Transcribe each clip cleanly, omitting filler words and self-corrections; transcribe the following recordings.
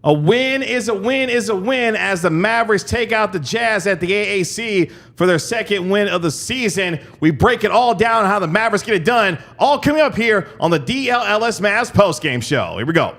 A win is a win is a win as the Mavericks take out the Jazz at the AAC for their second win of the season. We break it all down how the Mavericks get it done. All coming up here on the DLLS Mavs postgame show. Here we go.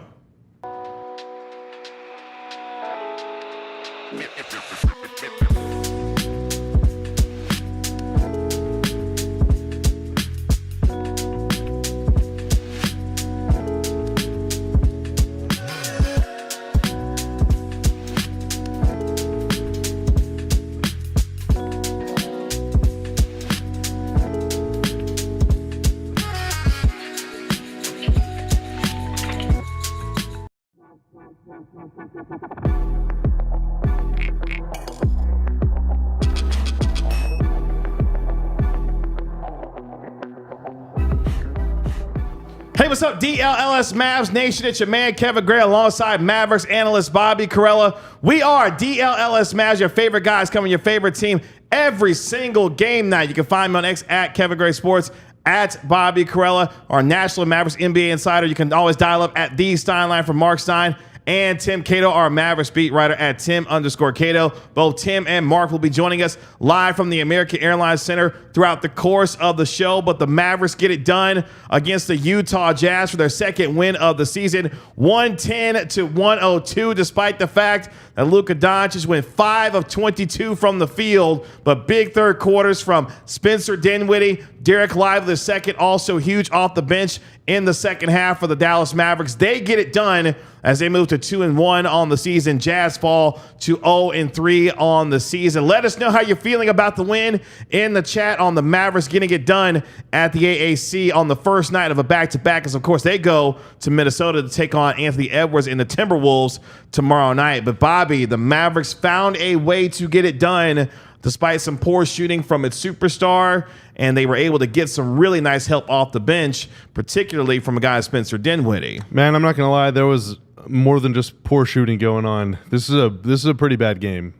Hey, what's up, DLLS Mavs Nation? It's your man, Kevin Gray, alongside Mavericks analyst Bobby Carella. We are DLLS Mavs, your favorite guys covering your favorite team every single game night. You can find me on X at Kevin Gray Sports, at Bobby Carella, our National Mavericks NBA insider. You can always dial up at the Stein line for Marc Stein. And Tim Cato, our Mavericks beat writer at Tim_Cato. Both Tim and Mark will be joining us live from the American Airlines Center throughout the course of the show. But the Mavericks get it done against the Utah Jazz for their second win of the season, 110-102, despite the fact that Luka Doncic went 5 of 22 from the field. But big third quarters from Spencer Dinwiddie, Dereck Lively II, also huge off the bench in the second half for the Dallas Mavericks. They get it done as they move to 2-1 on the season. Jazz fall to 0-3 on the season. Let us know how you're feeling about the win in the chat on the Mavericks getting it done at the AAC on the first night of a back-to-back, as of course they go to Minnesota to take on Anthony Edwards and the Timberwolves tomorrow night. But Bobby, the Mavericks found a way to get it done despite some poor shooting from its superstar, and they were able to get some really nice help off the bench, particularly from a guy Spencer Dinwiddie. Man, I'm not gonna lie, there was more than just poor shooting going on. This is a pretty bad game.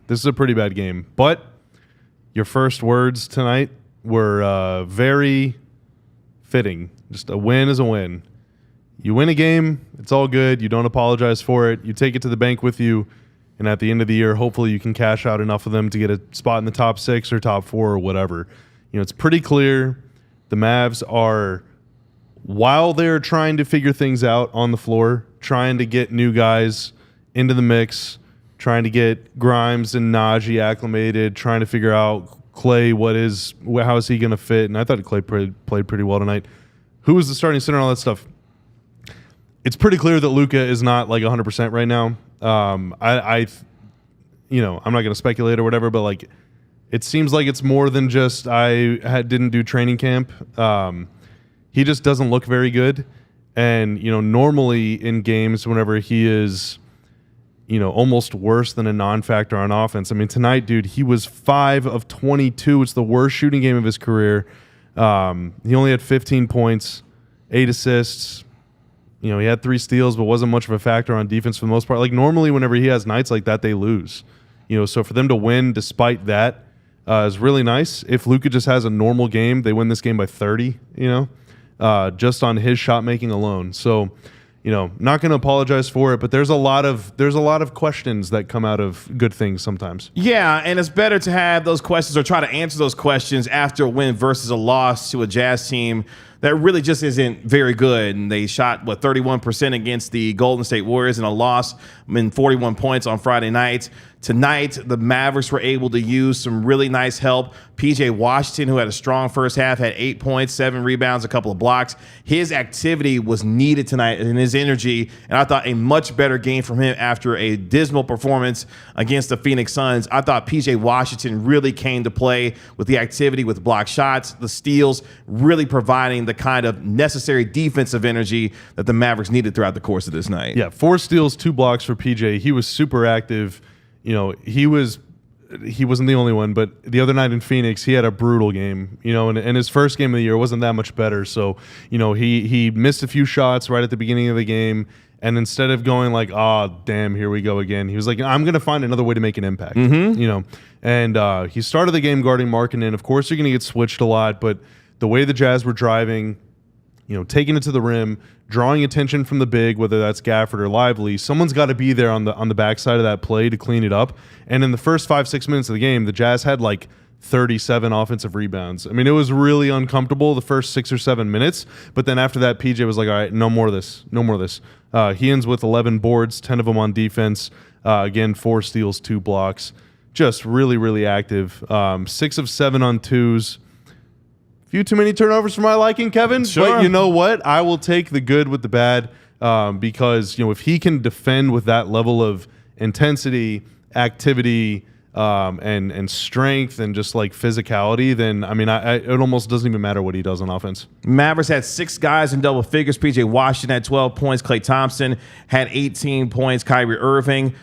But your first words tonight were very fitting. Just a win is a win. You win a game, it's all good. You don't apologize for it. You take it to the bank with you. And at the end of the year, hopefully you can cash out enough of them to get a spot in the top 6 or top 4 or whatever. You know, it's pretty clear the Mavs are, while they're trying to figure things out on the floor, trying to get new guys into the mix, trying to get Grimes and Najee acclimated, trying to figure out Klay, how is he going to fit? And I thought Klay played pretty well tonight. Who was the starting center and all that stuff? It's pretty clear that Luka is not like 100% right now. I'm not going to speculate or whatever, but like, it seems like it's more than just didn't do training camp. He just doesn't look very good. And, normally in games, whenever he is, almost worse than a non-factor on offense. I mean, tonight, dude, he was 5 of 22. It's the worst shooting game of his career. He only had 15 points, 8 assists. He had 3 steals, but wasn't much of a factor on defense for the most part. Like, normally whenever he has nights like that, they lose. So for them to win despite that is really nice. If Luka just has a normal game, they win this game by 30, just on his shot making alone. So, not going to apologize for it, but there's a lot of questions that come out of good things sometimes. Yeah, and it's better to have those questions or try to answer those questions after a win versus a loss to a Jazz team that really just isn't very good. And they shot, 31% against the Golden State Warriors in a loss, 41 points on Friday night. Tonight, the Mavericks were able to use some really nice help. P.J. Washington, who had a strong first half, had 8 points, 7 rebounds, a couple of blocks. His activity was needed tonight and his energy, and I thought a much better game from him after a dismal performance against the Phoenix Suns. I thought P.J. Washington really came to play with the activity, with block shots, the steals, really providing the kind of necessary defensive energy that the Mavericks needed throughout the course of this night. Yeah, 4 steals, 2 blocks for P.J. He was super active. He wasn't the only one, but the other night in Phoenix, he had a brutal game, and his first game of the year wasn't that much better. So, he missed a few shots right at the beginning of the game. And instead of going like, oh, damn, here we go again, he was like, I'm going to find another way to make an impact, And he started the game guarding Markkanen. Of course, you're going to get switched a lot, but the way the Jazz were driving, taking it to the rim, drawing attention from the big, whether that's Gafford or Lively. Someone's got to be there on the backside of that play to clean it up. And in the first 5-6 minutes of the game, the Jazz had like 37 offensive rebounds. I mean, it was really uncomfortable the first 6 or 7 minutes. But then after that, PJ was like, all right, no more of this. No more of this. He ends with 11 boards, 10 of them on defense. Again, 4 steals, 2 blocks. Just really, really active. 6 of 7 on twos. Few too many turnovers for my liking, Kevin. Sure. But you know what? I will take the good with the bad because if he can defend with that level of intensity, activity, and strength and just like physicality, then I mean, it almost doesn't even matter what he does on offense. Mavericks had 6 guys in double figures. PJ Washington had 12 points. Klay Thompson had 18 points. Kyrie Irving,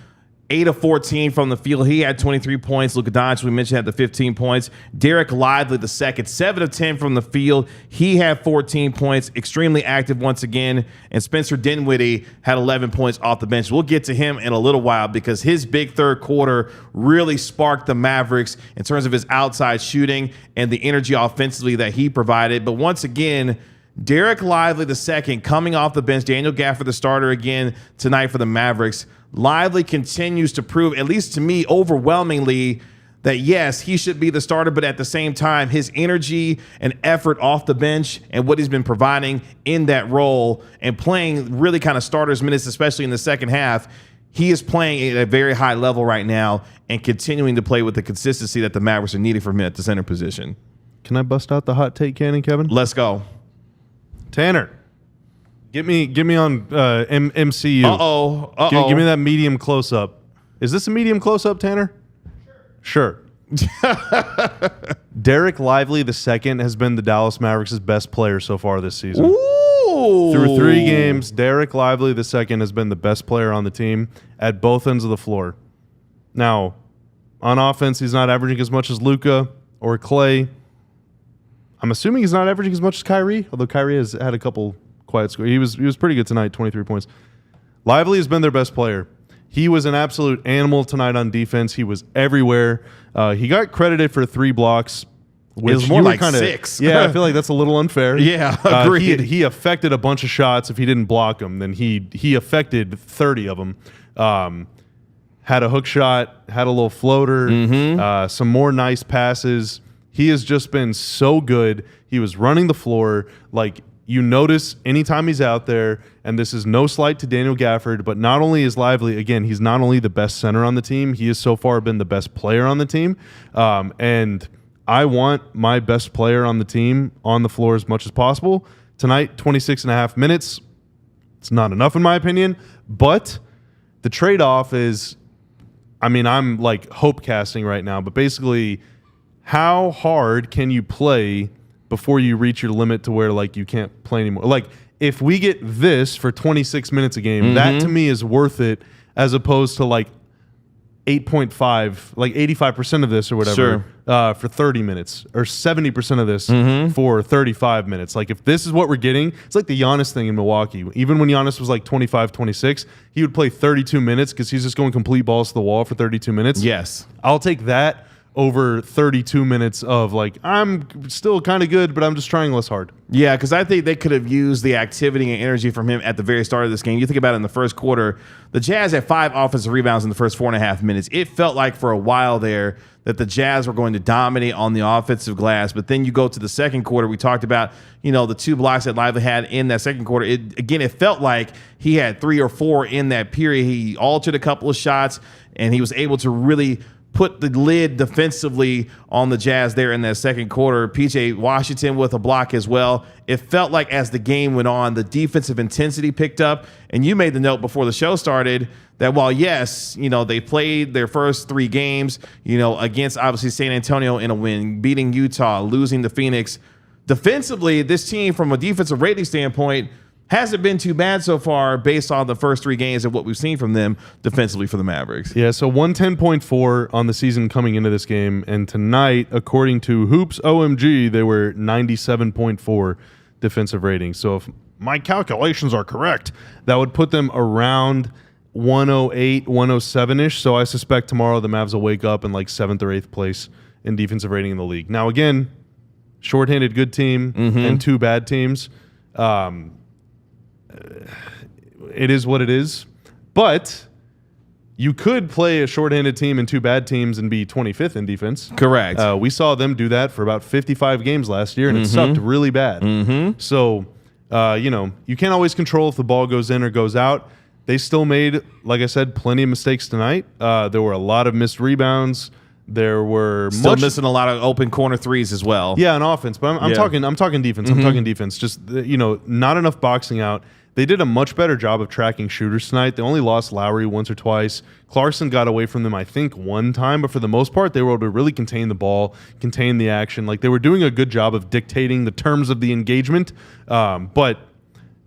8 of 14 from the field. He had 23 points. Luka Doncic, we mentioned, had the 15 points. Dereck Lively II, 7 of 10 from the field. He had 14 points. Extremely active once again. And Spencer Dinwiddie had 11 points off the bench. We'll get to him in a little while because his big third quarter really sparked the Mavericks in terms of his outside shooting and the energy offensively that he provided. But once again, Dereck Lively II coming off the bench. Daniel Gafford, the starter again tonight for the Mavericks. Lively continues to prove, at least to me, overwhelmingly, that yes, he should be the starter, but at the same time, his energy and effort off the bench and what he's been providing in that role and playing really kind of starters minutes, especially in the second half, he is playing at a very high level right now and continuing to play with the consistency that the Mavericks are needing from him at the center position. Can I bust out the hot take cannon, Kevin? Let's go. Tanner. Get me on MCU. Give me that medium close up. Is this a medium close up, Tanner? Sure. Dereck Lively II has been the Dallas Mavericks' best player so far this season. Ooh. Through 3 games, Dereck Lively II has been the best player on the team at both ends of the floor. Now, on offense, he's not averaging as much as Luka or Klay. I'm assuming he's not averaging as much as Kyrie, although Kyrie has had a couple quiet score. He was pretty good tonight, 23 points. Lively has been their best player. He was an absolute animal tonight on defense. He was everywhere. He got credited for 3 blocks. It was more like 6. Yeah, I feel like that's a little unfair. Yeah, agreed. He affected a bunch of shots. If he didn't block them, then he affected 30 of them. Had a hook shot, had a little floater, some more nice passes. He has just been so good. He was running the floor. Like, you notice anytime he's out there, and this is no slight to Daniel Gafford, but not only is Lively, again, he's not only the best center on the team, he has so far been the best player on the team. And I want my best player on the team on the floor as much as possible. Tonight, 26 and a half minutes. It's not enough in my opinion, but the trade-off is, I mean, I'm like hope casting right now, but basically, how hard can you play before you reach your limit to where like you can't play anymore? Like, if we get this for 26 minutes a game, that to me is worth it, as opposed to like 8.5, like 85% of this or whatever, for 30 minutes, or 70% of this for 35 minutes. Like, if this is what we're getting, it's like the Giannis thing in Milwaukee. Even when Giannis was like 25, 26, he would play 32 minutes because he's just going complete balls to the wall for 32 minutes. Yes. I'll take that over 32 minutes of like, I'm still kind of good, but I'm just trying less hard. Yeah, because I think they could have used the activity and energy from him at the very start of this game. You think about it in the first quarter, the Jazz had 5 offensive rebounds in the first 4.5 minutes. It felt like for a while there that the Jazz were going to dominate on the offensive glass. But then you go to the second quarter, we talked about, the 2 blocks that Lively had in that second quarter. It felt like he had 3 or 4 in that period. He altered a couple of shots, and he was able to really put the lid defensively on the Jazz there in that second quarter. PJ Washington with a block as well. It felt like as the game went on, the defensive intensity picked up. And you made the note before the show started that while, yes, they played their first 3 games, against obviously San Antonio in a win, beating Utah, losing to Phoenix. Defensively, this team from a defensive rating standpoint hasn't been too bad so far based on the first 3 games and what we've seen from them defensively for the Mavericks. Yeah, so 110.4 on the season coming into this game. And tonight, according to Hoops OMG, they were 97.4 defensive rating. So if my calculations are correct, that would put them around 108, 107-ish. So I suspect tomorrow the Mavs will wake up in like 7th or 8th place in defensive rating in the league. Now, again, shorthanded good team and 2 bad teams. It is what it is. But you could play a shorthanded team and 2 bad teams and be 25th in defense. Correct. We saw them do that for about 55 games last year, and it sucked really bad. So, you can't always control if the ball goes in or goes out. They still made, like I said, plenty of mistakes tonight. There were a lot of missed rebounds. There were still missing a lot of open corner threes as well. Yeah, on offense, but I'm talking defense. I'm talking defense. Just not enough boxing out. They did a much better job of tracking shooters tonight. They only lost Lowry once or twice. Clarkson got away from them, I think, one time, but for the most part, they were able to really contain the ball, contain the action. Like, they were doing a good job of dictating the terms of the engagement. But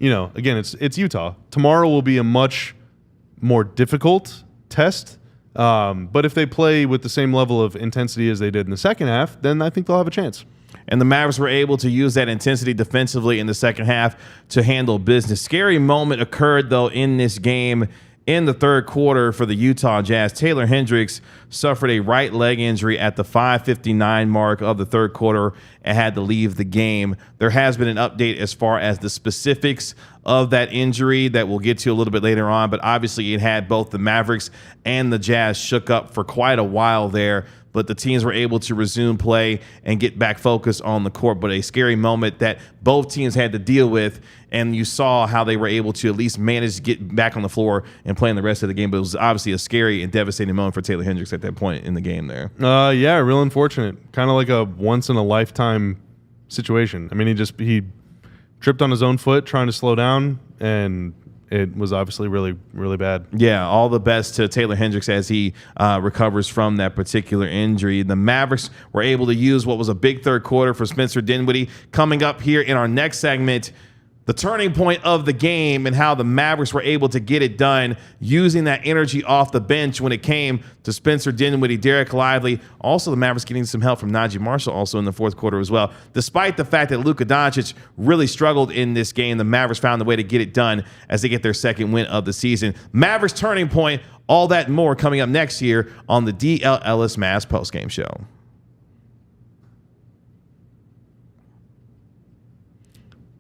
again, it's Utah. Tomorrow will be a much more difficult test. But if they play with the same level of intensity as they did in the second half, then I think they'll have a chance. And the Mavericks were able to use that intensity defensively in the second half to handle business. Scary moment occurred, though, in this game in the third quarter for the Utah Jazz. Taylor Hendricks suffered a right leg injury at the 5:59 mark of the third quarter and had to leave the game. There has been an update as far as the specifics of that injury that we'll get to a little bit later on, but obviously it had both the Mavericks and the Jazz shook up for quite a while there. But the teams were able to resume play and get back focused on the court. But a scary moment that both teams had to deal with, and you saw how they were able to at least manage to get back on the floor and play in the rest of the game. But it was obviously a scary and devastating moment for Taylor Hendricks at that point in the game there. Yeah, real unfortunate. Kind of like a once-in-a-lifetime situation. I mean, he tripped on his own foot trying to slow down, and it was obviously really, really bad. Yeah, all the best to Taylor Hendricks as he recovers from that particular injury. The Mavericks were able to use what was a big third quarter for Spencer Dinwiddie. Coming up here in our next segment, the turning point of the game and how the Mavericks were able to get it done using that energy off the bench when it came to Spencer Dinwiddie, Dereck Lively. Also, the Mavericks getting some help from Najee Marshall also in the fourth quarter as well. Despite the fact that Luka Doncic really struggled in this game, the Mavericks found a way to get it done as they get their second win of the season. Mavericks turning point, all that and more coming up next year on the DLLS Mavs postgame show.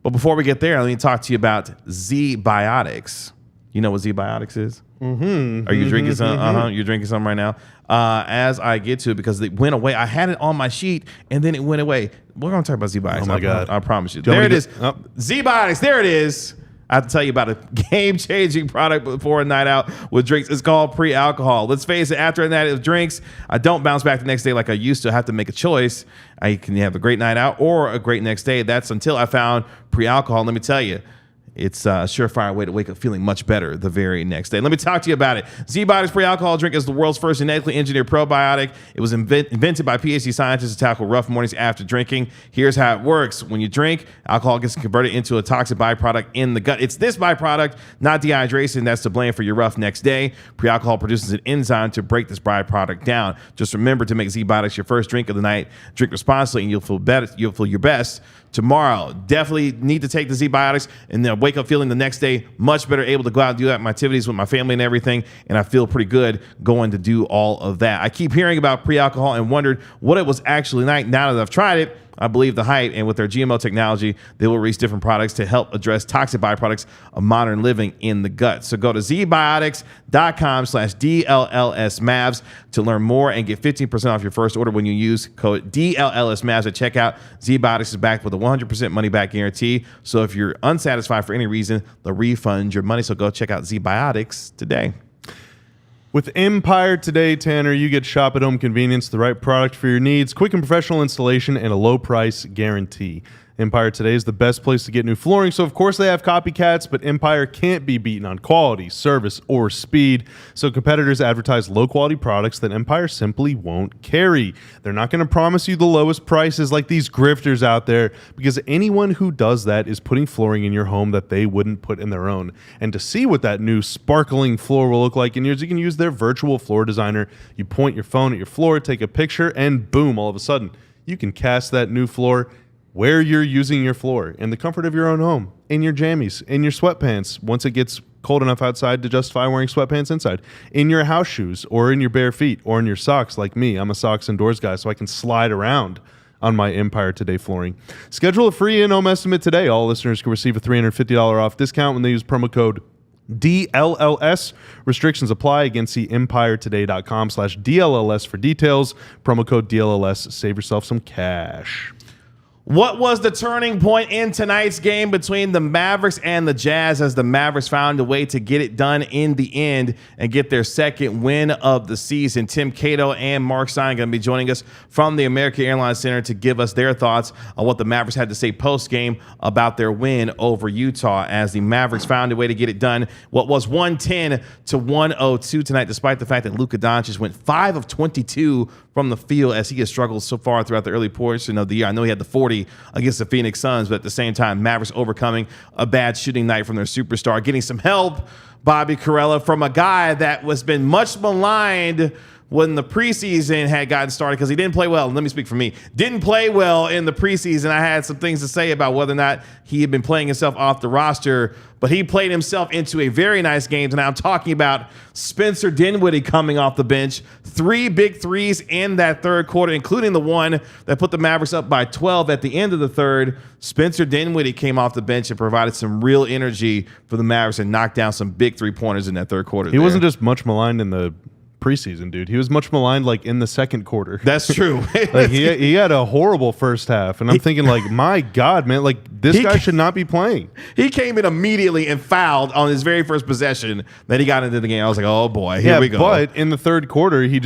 But before we get there, let me talk to you about Z-Biotics. You know what Z-Biotics is? Are you drinking some? You're drinking some right now. As I get to it, because it went away. I had it on my sheet, and then it went away. We're going to talk about Z-Biotics. Oh, my God. I promise you. There it is. Oh. Z-Biotics. There it is. I have to tell you about a game-changing product before a night out with drinks. It's called pre-alcohol. Let's face it, after a night of drinks, I don't bounce back the next day like I used to. I have to make a choice. I can have a great night out or a great next day. That's until I found pre-alcohol. Let me tell you, it's a surefire way to wake up feeling much better the very next day. Let me talk to you about it. Z-Biotics pre-alcohol drink is the world's first genetically engineered probiotic. It was invented by PhD scientists to tackle rough mornings after drinking. Here's how it works. When you drink, alcohol gets converted into a toxic byproduct in the gut. It's this byproduct, not dehydration, that's to blame for your rough next day. Pre-alcohol produces an enzyme to break this byproduct down. Just remember to make Z-Biotics your first drink of the night. Drink responsibly and you'll feel better. You'll feel your best tomorrow. Definitely need to take the Z-Biotics and then wake up feeling the next day much better, able to go out and do that my activities with my family and everything, and I feel pretty good going to do all of that. I keep hearing about pre-alcohol and wondered what it was actually like. Now that I've tried it, I believe the hype, and with their GMO technology, they will release different products to help address toxic byproducts of modern living in the gut. So go to zbiotics.com/DLLS Mavs to learn more and get 15% off your first order when you use code DLLS Mavs at checkout. Z-Biotics is backed with a 100% money back guarantee. So if you're unsatisfied for any reason, they'll refund your money. So go check out Z-Biotics today. With Empire today, Tanner, you get shop at home convenience, the right product for your needs, quick and professional installation, and a low price guarantee. Empire today is the best place to get new flooring, so of course they have copycats, but Empire can't be beaten on quality, service, or speed. So competitors advertise low-quality products that Empire simply won't carry. They're not going to promise you the lowest prices like these grifters out there, because anyone who does that is putting flooring in your home that they wouldn't put in their own. And to see what that new sparkling floor will look like in yours, you can use their virtual floor designer. You point your phone at your floor, take a picture, and boom, all of a sudden, you can cast that new floor where you're using your floor, in the comfort of your own home, in your jammies, in your sweatpants, once it gets cold enough outside to justify wearing sweatpants inside, in your house shoes, or in your bare feet, or in your socks like me. I'm a socks indoors guy, so I can slide around on my Empire Today flooring. Schedule a free in-home estimate today. All listeners can receive a $350 off discount when they use promo code DLLS. Restrictions apply. Again, see EmpireToday.com/DLLS for details. Promo code DLLS. Save yourself some cash. What was the turning point in tonight's game between the Mavericks and the Jazz as the Mavericks found a way to get it done in the end and get their second win of the season? Tim Cato and Marc Stein going to be joining us from the American Airlines Center to give us their thoughts on what the Mavericks had to say post-game about their win over Utah as the Mavericks found a way to get it done. What was 110 to 102 tonight, despite the fact that Luka Doncic went 5 of 22 from the field as he has struggled so far throughout the early portion of the year. I know he had the 40 against the Phoenix Suns, but at the same time, Mavericks overcoming a bad shooting night from their superstar, getting some help, Bobby Carella, from a guy that was been much maligned when the preseason had gotten started because he didn't play well. Let me speak for me. Didn't play well in the preseason. I had some things to say about whether or not he had been playing himself off the roster, but he played himself into a very nice game. And I'm talking about Spencer Dinwiddie coming off the bench. 3 big threes in that third quarter, including the one that put the Mavericks up by 12 at the end of the third. Spencer Dinwiddie came off the bench and provided some real energy for the Mavericks and knocked down some big 3-pointers in that third quarter. He wasn't just much maligned in the preseason, dude. He was much maligned like in the second quarter. That's true. Like he had a horrible first half, and I'm thinking like, my God, man, like this guy should not be playing. He came in immediately and fouled on his very first possession that he got into the game. I was like, oh boy, here we go. But in the third quarter, he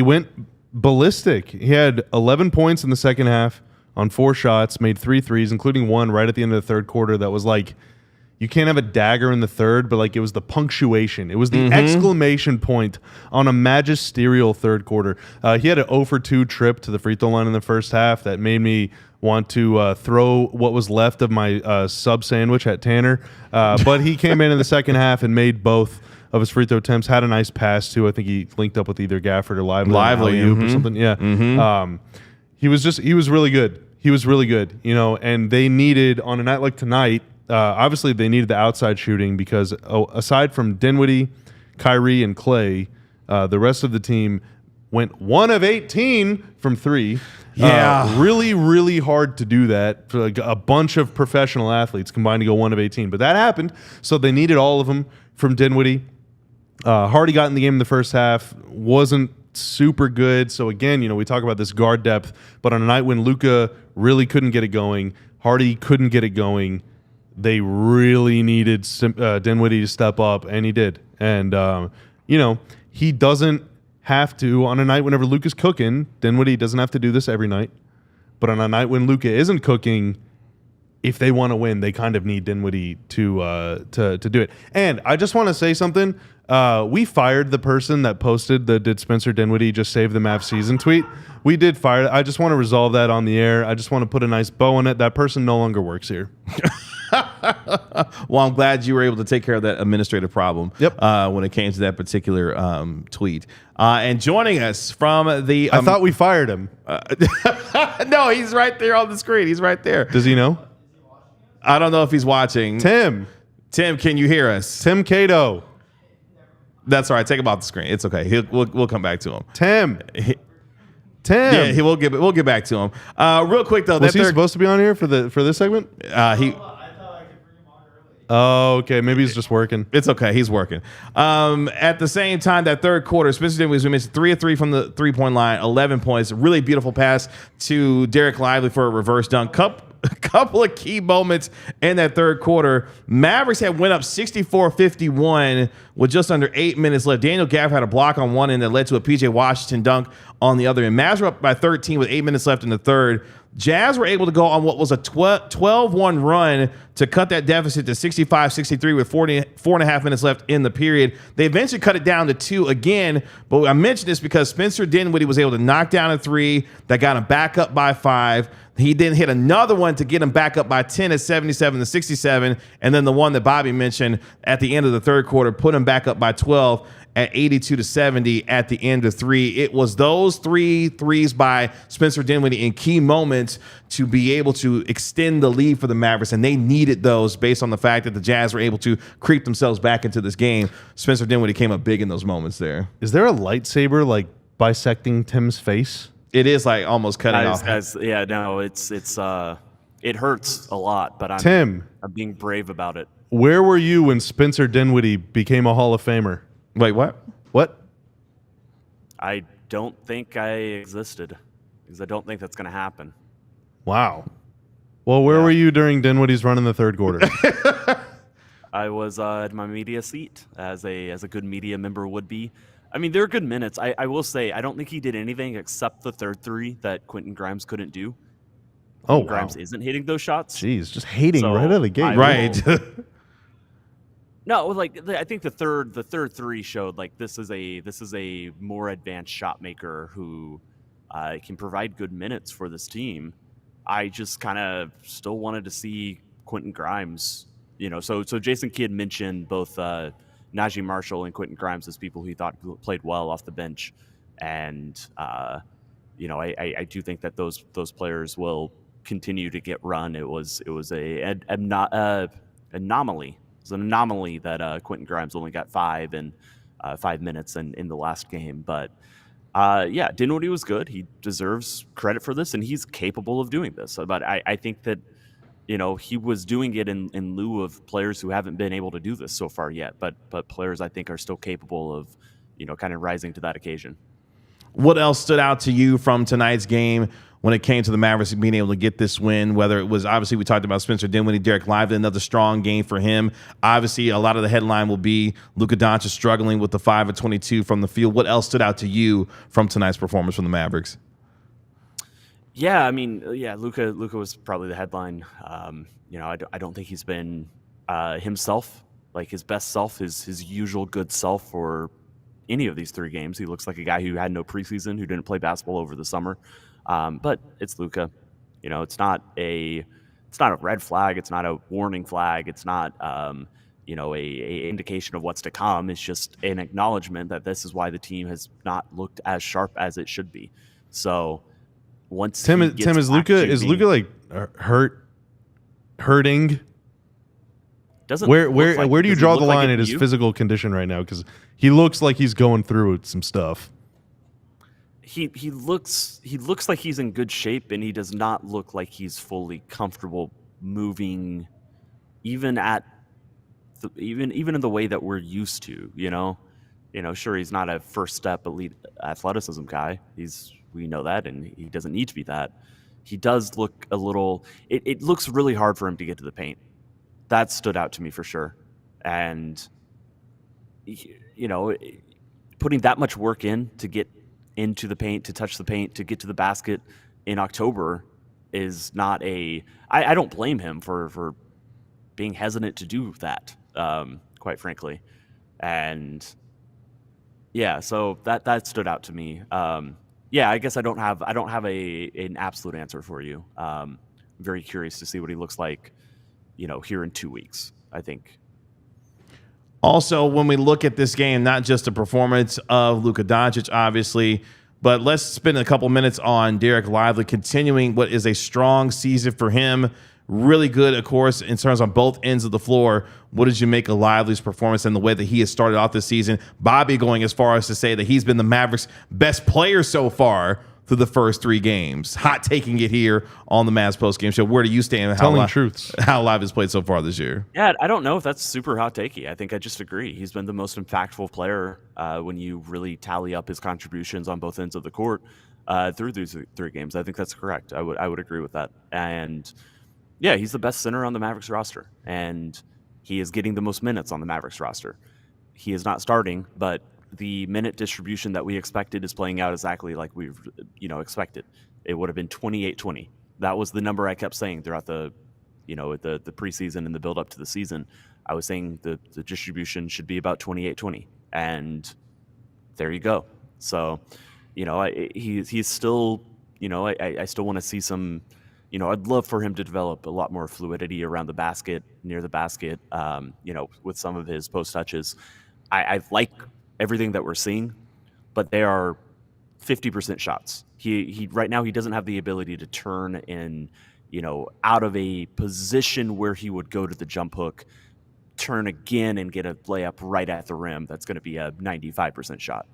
went ballistic. He had 11 points in the second half on 4 shots, made 3 threes, including one right at the end of the third quarter that was like, you can't have a dagger in the third, but like it was the punctuation. It was the exclamation point on a magisterial third quarter. He had an 0 for 2 trip to the free throw line in the first half that made me want to throw what was left of my sub sandwich at Tanner. But he came in the second half and made both of his free throw attempts. Had a nice pass too. I think he linked up with either Gafford or Lively or something. Yeah. He was really good. He was really good. You know, and they needed on a night like tonight. Obviously, they needed the outside shooting because aside from Dinwiddie, Kyrie, and Klay, the rest of the team went 1 of 18 from 3. Yeah. Really, really hard to do that for like a bunch of professional athletes combined to go 1 of 18. But that happened, so they needed all of them from Dinwiddie. Hardy got in the game in the first half, wasn't super good. So again, you know, we talk about this guard depth, but on a night when Luka really couldn't get it going, Hardy couldn't get it going, they really needed Dinwiddie to step up, and he did. And, you know, he doesn't have to, on a night whenever Luka's cooking, Dinwiddie doesn't have to do this every night. But on a night when Luka isn't cooking, if they want to win, they kind of need Dinwiddie to do it. And I just want to say something. We fired the person that posted the "Did Spencer Dinwiddie just save the Mavs season?" tweet. We did fire. I just want to resolve that on the air. I just want to put a nice bow on it. That person no longer works here. Well, I'm glad you were able to take care of that administrative problem. Yep. When it came to that particular tweet. And joining us from the... I thought we fired him. No, he's right there on the screen. He's right there. Does he know? I don't know if he's watching. Tim, can you hear us? Tim Cato. That's all right. Take him off the screen. It's okay. We'll come back to him. Tim. Yeah, we'll get back to him. Real quick though, was he supposed to be on here for this segment? Oh, okay. Maybe he's just working. It's okay. He's working. At the same time, that third quarter, Spencer Dinwiddie was missed 3 of 3 from the 3-point line, 11 points. Really beautiful pass to Dereck Lively for a reverse dunk. Couple of key moments in that third quarter. Mavericks had went up 64-51 with just under 8 minutes left. Daniel Gafford had a block on one end that led to a PJ Washington dunk on the other end. Mavs were up by 13 with 8 minutes left in the third. Jazz were able to go on what was a 12-1 run to cut that deficit to 65-63 with 4.5 minutes left in the period. They eventually cut it down to 2 again, but I mentioned this because Spencer Dinwiddie was able to knock down a 3 that got him back up by 5. He then hit another one to get him back up by 10 at 77-67, and then the one that Bobby mentioned at the end of the third quarter put him back up by 12 at 82-70 at the end of 3. It was those 3 threes by Spencer Dinwiddie in key moments to be able to extend the lead for the Mavericks, and they needed those based on the fact that the Jazz were able to creep themselves back into this game. Spencer Dinwiddie came up big in those moments there. Is there a lightsaber like bisecting Tim's face? It is like almost cutting off. Yeah, no, it hurts a lot, but Tim, I'm being brave about it. Where were you when Spencer Dinwiddie became a Hall of Famer? Wait, what? What? I don't think I existed because I don't think that's going to happen. Wow. Well, where were you during Dinwiddie's run in the third quarter? I was at my media seat as a good media member would be. I mean, there are good minutes. I will say I don't think he did anything except the third three that Quentin Grimes couldn't do. Grimes isn't hitting those shots. Jeez, just hating right out of the gate. Right. No, like I think the third three showed like this is a more advanced shot maker who can provide good minutes for this team. I just kind of still wanted to see Quentin Grimes. So Jason Kidd mentioned both Najee Marshall and Quentin Grimes as people he thought played well off the bench, and I do think that those players will continue to get run. It was an anomaly. It's an anomaly that Quentin Grimes only got 5 minutes in the last game. But Dinwiddie was good. He deserves credit for this, and he's capable of doing this. But I think that he was doing it in lieu of players who haven't been able to do this so far yet. But players I think are still capable of kind of rising to that occasion. What else stood out to you from tonight's game when it came to the Mavericks being able to get this win? Whether it was, obviously, we talked about Spencer Dinwiddie, Dereck Lively, another strong game for him. Obviously, a lot of the headline will be Luka Doncic struggling with the 5 of 22 from the field. What else stood out to you from tonight's performance from the Mavericks? Yeah, I mean, Luka was probably the headline. I don't think he's been himself, like his best self, his usual good self for any of these 3 games. He looks like a guy who had no preseason, who didn't play basketball over the summer. But it's Luka. It's not a red flag. It's not a warning flag. It's not a indication of what's to come. It's just an acknowledgement that this is why the team has not looked as sharp as it should be. So once Tim is Luka like hurting? Where do you draw the line at his physical condition right now? Because he looks like he's going through some stuff. He looks like he's in good shape, and he does not look like he's fully comfortable moving, even in the way that we're used to. Sure, he's not a first step elite athleticism guy. We know that, and he doesn't need to be that. He does look a little. It looks really hard for him to get to the paint. That stood out to me for sure, and putting that much work in to get into the paint, to touch the paint, to get to the basket in October is not I don't blame him for being hesitant to do that, quite frankly. And so that stood out to me. I guess I don't have an absolute answer for you. I'm very curious to see what he looks like, here in 2 weeks, I think. Also, when we look at this game, not just the performance of Luka Doncic, obviously, but let's spend a couple minutes on Dereck Lively, continuing what is a strong season for him. Really good, of course, in terms on both ends of the floor. What did you make of Lively's performance and the way that he has started off this season? Bobby going as far as to say that he's been the Mavericks' best player so far through the first 3 games. Hot taking it here on the Mavs postgame show. Where do you stand? Telling truths. How Live has played so far this year? Yeah, I don't know if that's super hot takey. I think I just agree. He's been the most impactful player when you really tally up his contributions on both ends of the court through these 3 games. I think that's correct. I would agree with that. And yeah, he's the best center on the Mavericks roster, and he is getting the most minutes on the Mavericks roster. He is not starting, but the minute distribution that we expected is playing out exactly like we've expected. It would have been 28-20. That was the number I kept saying throughout the preseason and the build up to the season. I was saying the distribution should be about 28-20, and there you go. So, he's still, I still want to see some. I'd love for him to develop a lot more fluidity around the basket, near the basket, with some of his post touches. I like everything that we're seeing, but they are 50% shots. He right now he doesn't have the ability to turn in, out of a position where he would go to the jump hook, turn again and get a layup right at the rim. That's going to be a 95% shot.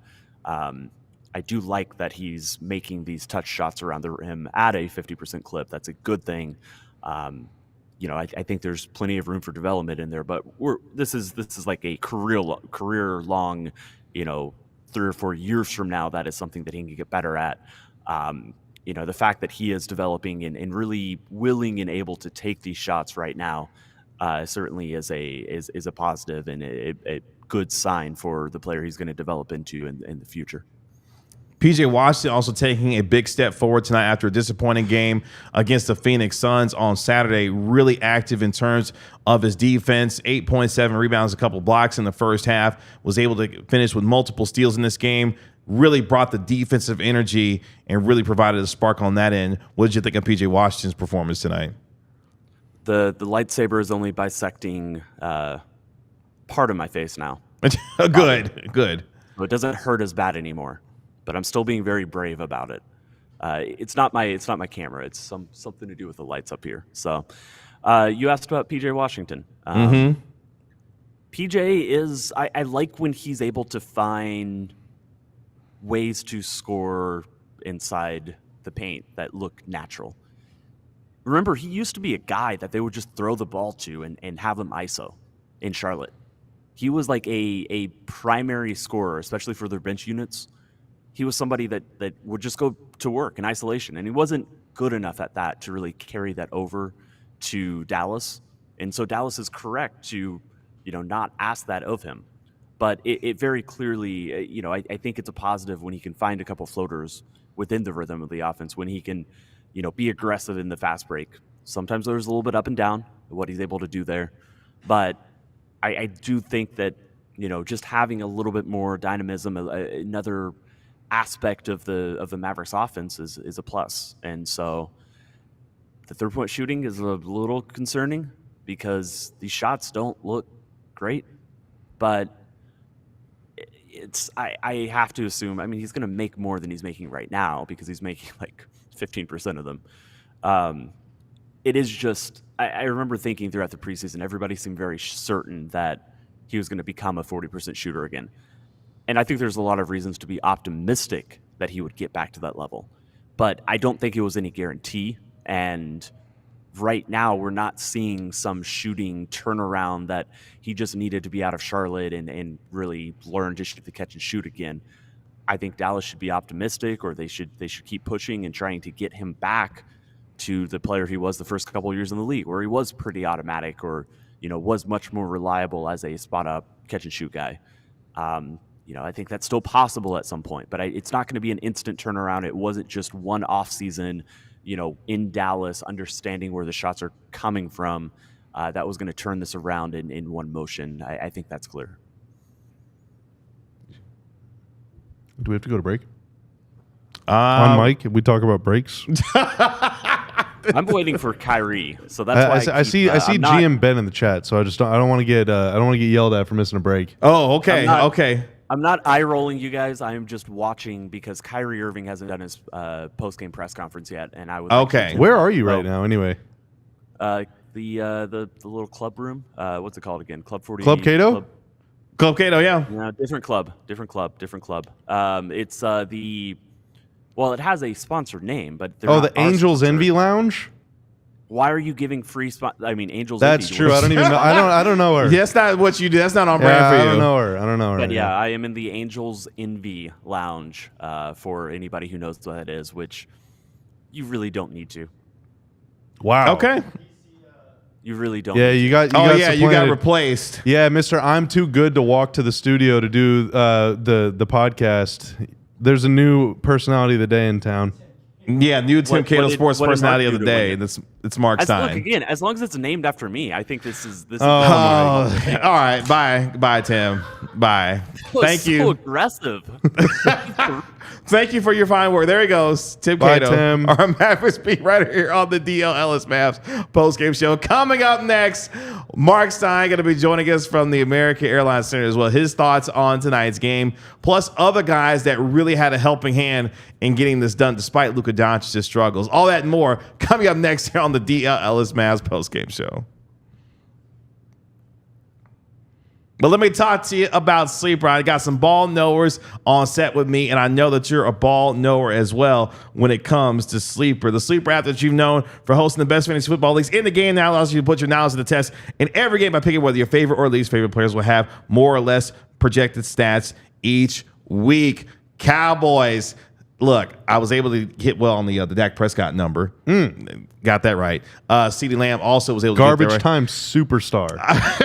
I do like that he's making these touch shots around the rim at a 50% clip. That's a good thing. I think there's plenty of room for development in there, but this is like a career long, 3 or 4 years from now, that is something that he can get better at. The fact that he is developing and really willing and able to take these shots right now certainly is a positive and a good sign for the player he's going to develop into in the future. PJ Washington also taking a big step forward tonight after a disappointing game against the Phoenix Suns on Saturday. Really active in terms of his defense, 8.7 rebounds, a couple blocks in the first half. Was able to finish with multiple steals in this game. Really brought the defensive energy and really provided a spark on that end. What did you think of PJ Washington's performance tonight? The lightsaber is only bisecting part of my face now. Good. So it doesn't hurt as bad anymore. But I'm still being very brave about it. It's not my camera. It's something to do with the lights up here. So you asked about PJ Washington. PJ is I like when he's able to find ways to score inside the paint that look natural. Remember, he used to be a guy that they would just throw the ball to and have him ISO in Charlotte. He was like a primary scorer, especially for their bench units. He was somebody that would just go to work in isolation, and he wasn't good enough at that to really carry that over to Dallas. And so Dallas is correct to, not ask that of him. But it very clearly, I think it's a positive when he can find a couple floaters within the rhythm of the offense, when he can, be aggressive in the fast break. Sometimes there's a little bit up and down what he's able to do there. But I do think that, just having a little bit more dynamism, another aspect of the Mavericks offense is a plus. And so the 3-point shooting is a little concerning because these shots don't look great, but I have to assume, he's going to make more than he's making right now because he's making like 15% of them. It is just, I remember thinking throughout the preseason, everybody seemed very certain that he was going to become a 40% shooter again. And I think there's a lot of reasons to be optimistic that he would get back to that level. But I don't think it was any guarantee. And right now, we're not seeing some shooting turnaround that he just needed to be out of Charlotte and really learn to shoot the catch and shoot again. I think Dallas should be optimistic, or they should keep pushing and trying to get him back to the player he was the first couple of years in the league, where he was pretty automatic or, was much more reliable as a spot-up catch and shoot guy. I think that's still possible at some point, but it's not going to be an instant turnaround. It wasn't just one off season, in Dallas, understanding where the shots are coming from, that was going to turn this around in one motion. I think that's clear. Do we have to go to break? On mic, we talk about breaks. I'm waiting for Kyrie, so that's why I see GM Ben in the chat, so I don't want to get yelled at for missing a break. Oh, okay, okay. I'm not eye rolling you guys. I am just watching because Kyrie Irving hasn't done his post game press conference yet, and I would. Okay, where are you right now? Anyway, the little club room. What's it called again? Club 40. Club Cato. Club Cato, yeah. Yeah, different club. It's it has a sponsored name, but the Angels Envy Lounge. Why are you giving free spot? Angels. That's Envy. true. I don't even know. I don't know her. That's not what you do. That's not on brand for you. I don't know her. But yeah, I am in the Angels Envy Lounge for anybody who knows what that is, which you really don't need to. Wow. Okay. You really don't. Yeah, you got replaced. Yeah, Mr. I'm too good to walk to the studio to do the podcast. There's a new personality of the day in town. Yeah, new Tim Cato Sports Personality of the Day. It's Marc Stein. Again, as long as it's named after me, I think this is. All right, bye, Tim. Bye. Thank you. So aggressive. Thank you for your fine work. There he goes, Tim Cato, Tim. our Mavericks beat writer here on the DLLS Mavs postgame show. Coming up next, Marc Stein going to be joining us from the American Airlines Center as well. His thoughts on tonight's game, plus other guys that really had a helping hand in getting this done despite Luka Doncic's struggles. All that and more coming up next here on the DLLS Mavs postgame show. But let me talk to you about Sleeper. I got some ball knowers on set with me, and I know that you're a ball knower as well when it comes to Sleeper. The Sleeper app that you've known for hosting the best fantasy football leagues in the game now allows you to put your knowledge to the test in every game by picking whether your favorite or least favorite players will have more or less projected stats each week. Cowboys. Look, I was able to hit well on the Dak Prescott number. Got that right. CeeDee Lamb also was able to Garbage get that right. time superstar,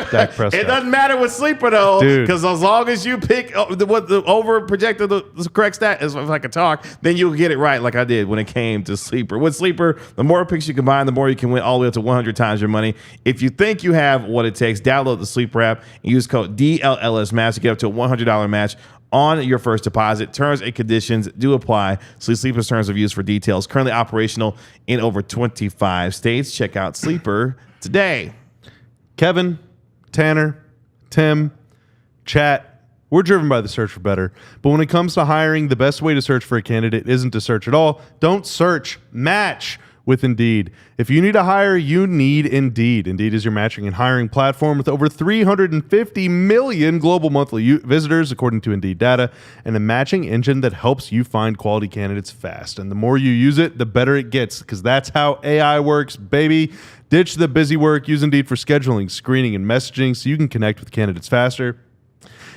Dak Prescott. It doesn't matter with Sleeper, though, Dude. because as long as you pick what the over projected the correct stat, if I could talk, then you'll get it right like I did when it came to Sleeper. With Sleeper, the more picks you combine, the more you can win all the way up to 100 times your money. If you think you have what it takes, download the Sleeper app and use code DLLS Mavs to get up to a $100 match on your first deposit. Terms and conditions do apply. See Sleeper's terms of use for details. Currently operational in over 25 states. Check out Sleeper today. Kevin, Tanner, Tim, chat. We're driven by the search for better. But when it comes to hiring, the best way to search for a candidate isn't to search at all. Don't search. Match with Indeed. If you need to hire, you need Indeed. Indeed is your matching and hiring platform with over 350 million global monthly visitors, according to Indeed data, and a matching engine that helps you find quality candidates fast. And the more you use it, the better it gets, because that's how AI works, baby. Ditch the busy work. Use Indeed for scheduling, screening, and messaging so you can connect with candidates faster.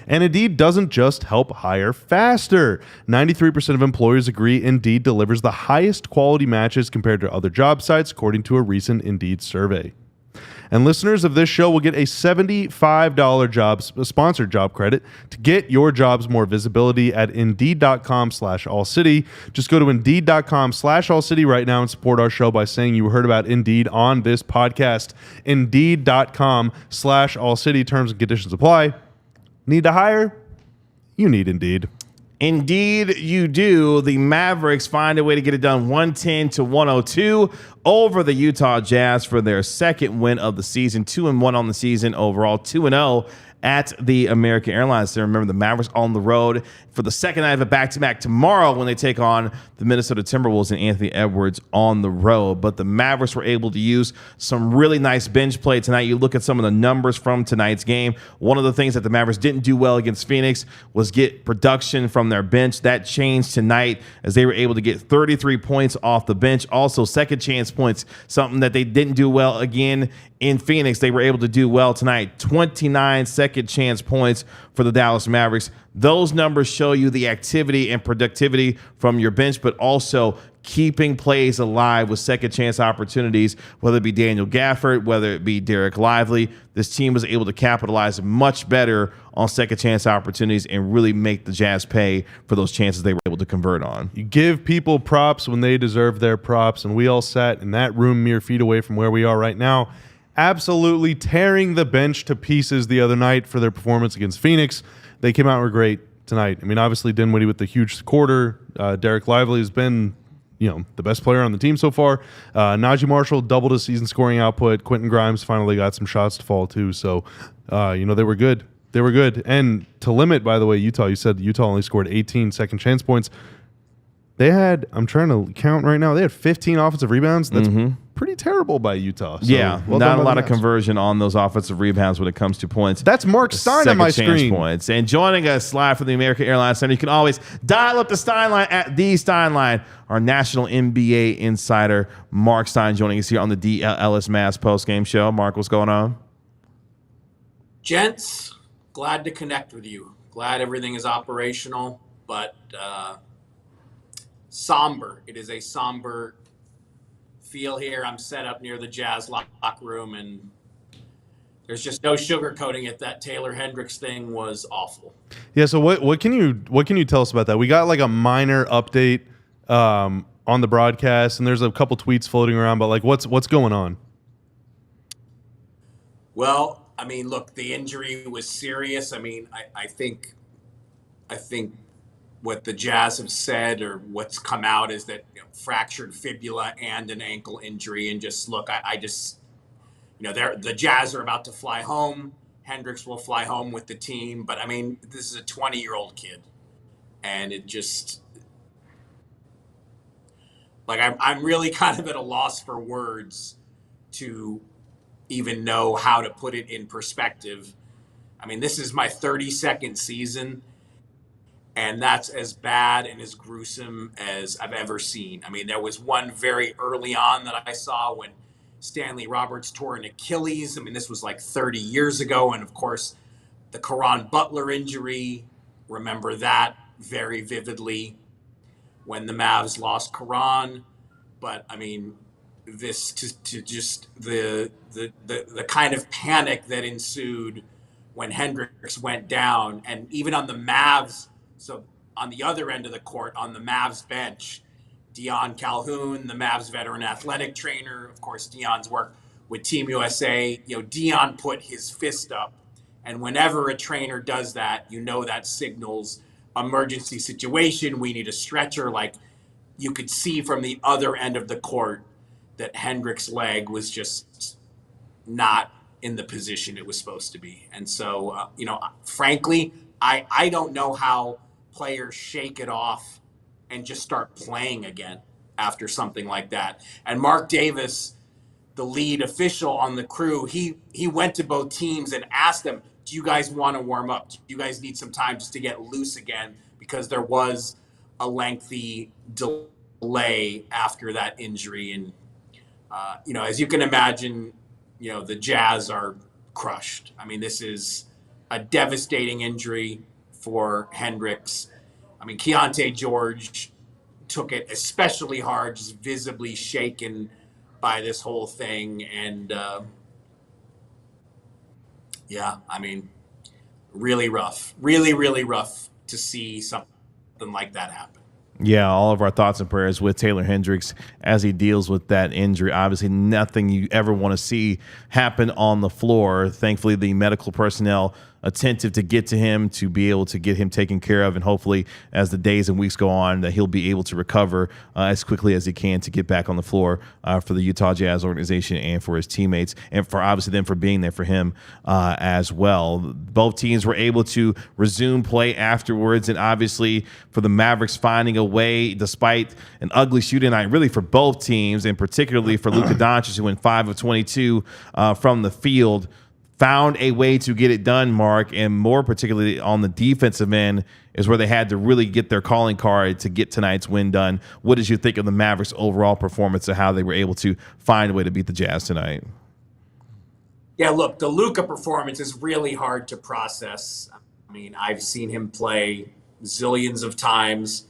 And Indeed doesn't just help hire faster. 93% of employers agree Indeed delivers the highest quality matches compared to other job sites, according to a recent Indeed survey. And listeners of this show will get a $75 sponsored job credit to get your jobs more visibility at Indeed.com/AllCity. Just go to Indeed.com/AllCity right now and support our show by saying you heard about Indeed on this podcast. Indeed.com/AllCity. Terms and conditions apply. Need to hire? You need Indeed. Indeed, you do. The Mavericks find a way to get it done 110-102 over the Utah Jazz for their second win of the season. 2-1 on the season overall, 2-0 at the American Airlines Center. Remember, the Mavericks on the road for the second night of a back-to-back tomorrow when they take on the Minnesota Timberwolves and Anthony Edwards on the road. But the Mavericks were able to use some really nice bench play tonight. You look at some of the numbers from tonight's game. One of the things that the Mavericks didn't do well against Phoenix was get production from their bench. That changed tonight as they were able to get 33 points off the bench. Also, second chance points, something that they didn't do well again in Phoenix. They were able to do well tonight. 29 second chance points for the Dallas Mavericks. Those numbers show you the activity and productivity from your bench, but also keeping plays alive with second chance opportunities, whether it be Daniel Gafford, whether it be Dereck Lively. This team was able to capitalize much better on second chance opportunities and really make the Jazz pay for those chances they were able to convert on. You give people props when they deserve their props, and we all sat in that room mere feet away from where we are right now, absolutely tearing the bench to pieces the other night for their performance against Phoenix. They came out and were great tonight. I mean, obviously Dinwiddie with the huge quarter. Dereck Lively has been, the best player on the team so far. Najee Marshall doubled his season scoring output. Quentin Grimes finally got some shots to fall too. So, they were good. They were good. And to limit, by the way, Utah, you said Utah only scored 18 second chance points. They had, I'm trying to count right now, they had 15 offensive rebounds. That's pretty terrible by Utah. So not a lot of conversion on those offensive rebounds when it comes to points. That's Marc Stein on my screen. Points. And joining us live from the American Airlines Center, you can always dial up the Stein line at the Stein line. Our national NBA insider, Marc Stein, joining us here on the DLLS Mavs postgame show. Marc, what's going on? Gents, glad to connect with you. Glad everything is operational, but somber. It is a somber feel here. I'm set up near the Jazz locker room, and there's just no sugarcoating it. That Taylor Hendricks thing was awful. Yeah. So what can you tell us about that? We got like a minor update on the broadcast, and there's a couple tweets floating around, but like what's going on? Well, I mean, look, the injury was serious. I mean, I think what the Jazz have said or what's come out is that fractured fibula and an ankle injury. And just look, I just, the Jazz are about to fly home. Hendricks will fly home with the team. But I mean, this is a 20-year-old kid. And it just, like, I'm really kind of at a loss for words to even know how to put it in perspective. I mean, this is my 32nd season, and that's as bad and as gruesome as I've ever seen. I mean, there was one very early on that I saw when Stanley Roberts tore an Achilles. I mean, this was like 30 years ago. And of course, the Caron Butler injury, remember that very vividly when the Mavs lost Caron. But I mean, this to just the kind of panic that ensued when Hendricks went down, and even on the Mavs, so on the other end of the court, on the Mavs bench, Dion Calhoun, the Mavs veteran athletic trainer, of course, Dion's work with Team USA, Dion put his fist up. And whenever a trainer does that, that signals emergency situation. We need a stretcher. Like, you could see from the other end of the court that Hendrick's leg was just not in the position it was supposed to be. And so, frankly, I don't know how players shake it off and just start playing again after something like that. And Mark Davis, the lead official on the crew, he went to both teams and asked them, do you guys want to warm up? Do you guys need some time just to get loose again? Because there was a lengthy delay after that injury. And, as you can imagine, the Jazz are crushed. I mean, this is a devastating injury for Hendricks. I mean, Keontae George took it especially hard, just visibly shaken by this whole thing. And, I mean, really rough, really rough to see something like that happen. Yeah, all of our thoughts and prayers with Taylor Hendricks as he deals with that injury. Obviously, nothing you ever want to see happen on the floor. Thankfully, the medical personnel attentive to get to him, to be able to get him taken care of, and hopefully as the days and weeks go on that he'll be able to recover as quickly as he can to get back on the floor for the Utah Jazz organization and for his teammates, and for obviously them for being there for him as well. Both teams were able to resume play afterwards, and obviously for the Mavericks finding a way, despite an ugly shooting night really for both teams, and particularly for Luka Doncic, who went 5 of 22 from the field, found a way to get it done, Mark, and more particularly on the defensive end is where they had to really get their calling card to get tonight's win done. What did you think of the Mavericks' overall performance and how they were able to find a way to beat the Jazz tonight? Yeah, look, the Luka performance is really hard to process. I mean, I've seen him play zillions of times.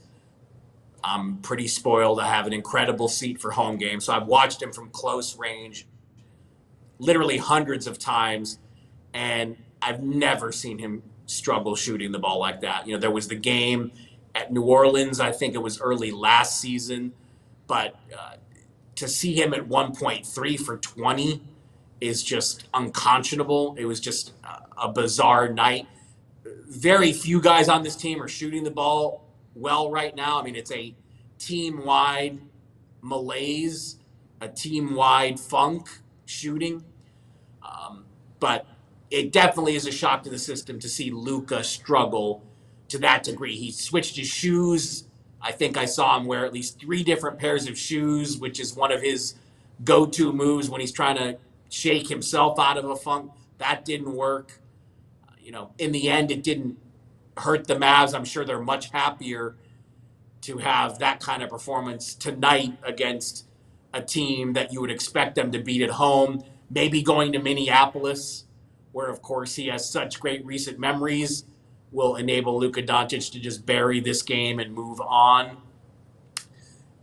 I'm pretty spoiled. I have an incredible seat for home games, so I've watched him from close range literally hundreds of times, and I've never seen him struggle shooting the ball like that. There was the game at New Orleans, I think it was early last season, but to see him at 1.3 for 20 is just unconscionable. It was just a bizarre night. Very few guys on this team are shooting the ball well right now. I mean, it's a team-wide malaise, a team-wide funk shooting. But it definitely is a shock to the system to see Luka struggle to that degree. He switched his shoes. I think I saw him wear at least 3 different pairs of shoes, which is one of his go-to moves when he's trying to shake himself out of a funk. That didn't work. In the end, it didn't hurt the Mavs. I'm sure they're much happier to have that kind of performance tonight against a team that you would expect them to beat at home. Maybe going to Minneapolis, where, of course, he has such great recent memories, will enable Luka Doncic to just bury this game and move on.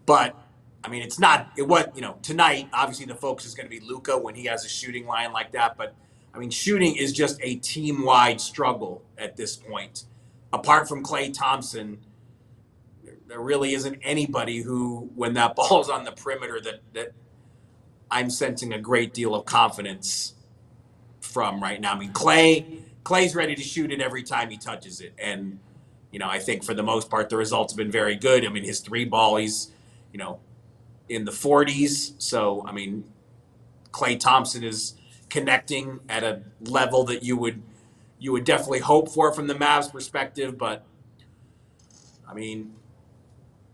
But, I mean, tonight, obviously the focus is going to be Luka when he has a shooting line like that. But, I mean, shooting is just a team-wide struggle at this point. Apart from Klay Thompson, there really isn't anybody who, when that ball's on the perimeter, that I'm sensing a great deal of confidence from right now. I mean, Klay's ready to shoot it every time he touches it. And, I think for the most part, the results have been very good. I mean, his 3-ball, he's, in the 40s. So, I mean, Klay Thompson is connecting at a level that you would definitely hope for from the Mavs perspective. But, I mean,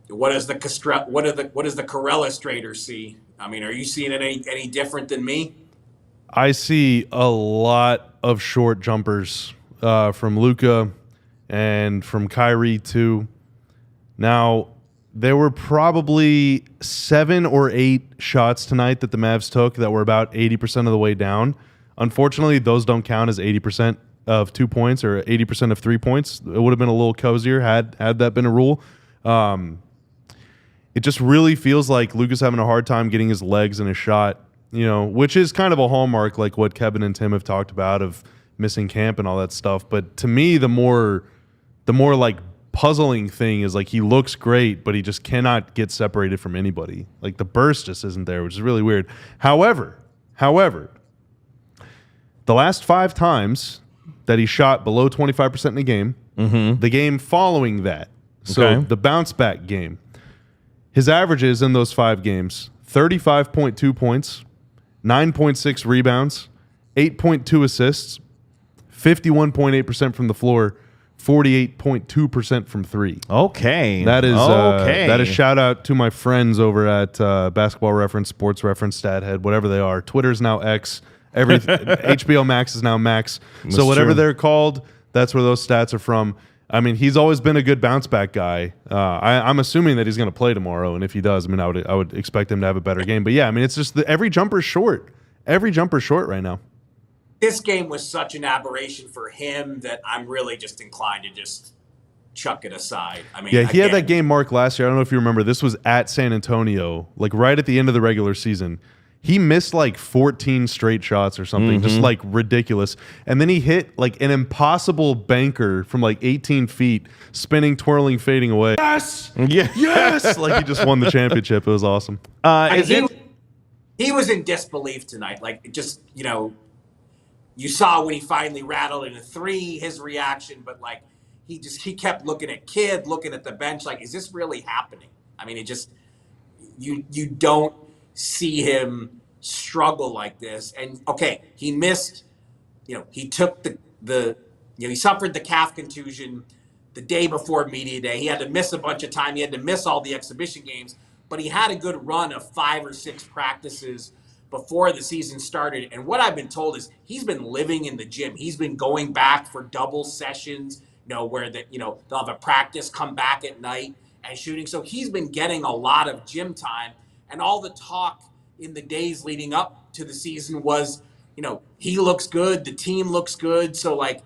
what does the Corellis traders see? I mean, are you seeing it any different than me? I see a lot of short jumpers from Luka and from Kyrie too. Now, there were probably 7 or 8 shots tonight that the Mavs took that were about 80% of the way down. Unfortunately, those don't count as 80% of 2 points or 80% of 3 points. It would have been a little cozier had that been a rule. It just really feels like Luka's having a hard time getting his legs in a shot, which is kind of a hallmark like what Kevin and Tim have talked about of missing camp and all that stuff. But to me, the more like puzzling thing is like he looks great, but he just cannot get separated from anybody. Like the burst just isn't there, which is really weird. However, the last 5 times that he shot below 25% in a game, the game following that, so the bounce back game, his averages in those 5 games, 35.2 points, 9.6 rebounds, 8.2 assists, 51.8% from the floor, 48.2% from 3. Okay. That is shout out to my friends over at Basketball Reference, Sports Reference, Stathead, whatever they are. Twitter's now X. HBO Max is now Max. So whatever they're called, that's where those stats are from. I mean, he's always been a good bounce back guy. I'm assuming that he's going to play tomorrow, and if he does, I mean, I would expect him to have a better game. But yeah, I mean, it's just every jumper's short. Every jumper's short right now. This game was such an aberration for him that I'm really just inclined to just chuck it aside. I mean, he had that game, Mark, last year. I don't know if you remember. This was at San Antonio, like right at the end of the regular season. He missed like 14 straight shots or something, just like ridiculous. And then he hit like an impossible banker from like 18 feet, spinning, twirling, fading away. Yes! Yeah. Yes! Like he just won the championship. It was awesome. He was in disbelief tonight. Like, just, you saw when he finally rattled in a 3, his reaction, but like he kept looking at Kidd, looking at the bench, like, is this really happening? I mean, it just, you don't see him struggle like this. And okay, he missed, he took he suffered the calf contusion the day before media day. He had to miss a bunch of time. He had to miss all the exhibition games, but he had a good run of 5 or 6 practices before the season started. And what I've been told is he's been living in the gym. He's been going back for double sessions, where they'll have a practice, come back at night and shooting. So he's been getting a lot of gym time. And all the talk in the days leading up to the season was, he looks good, the team looks good. So like,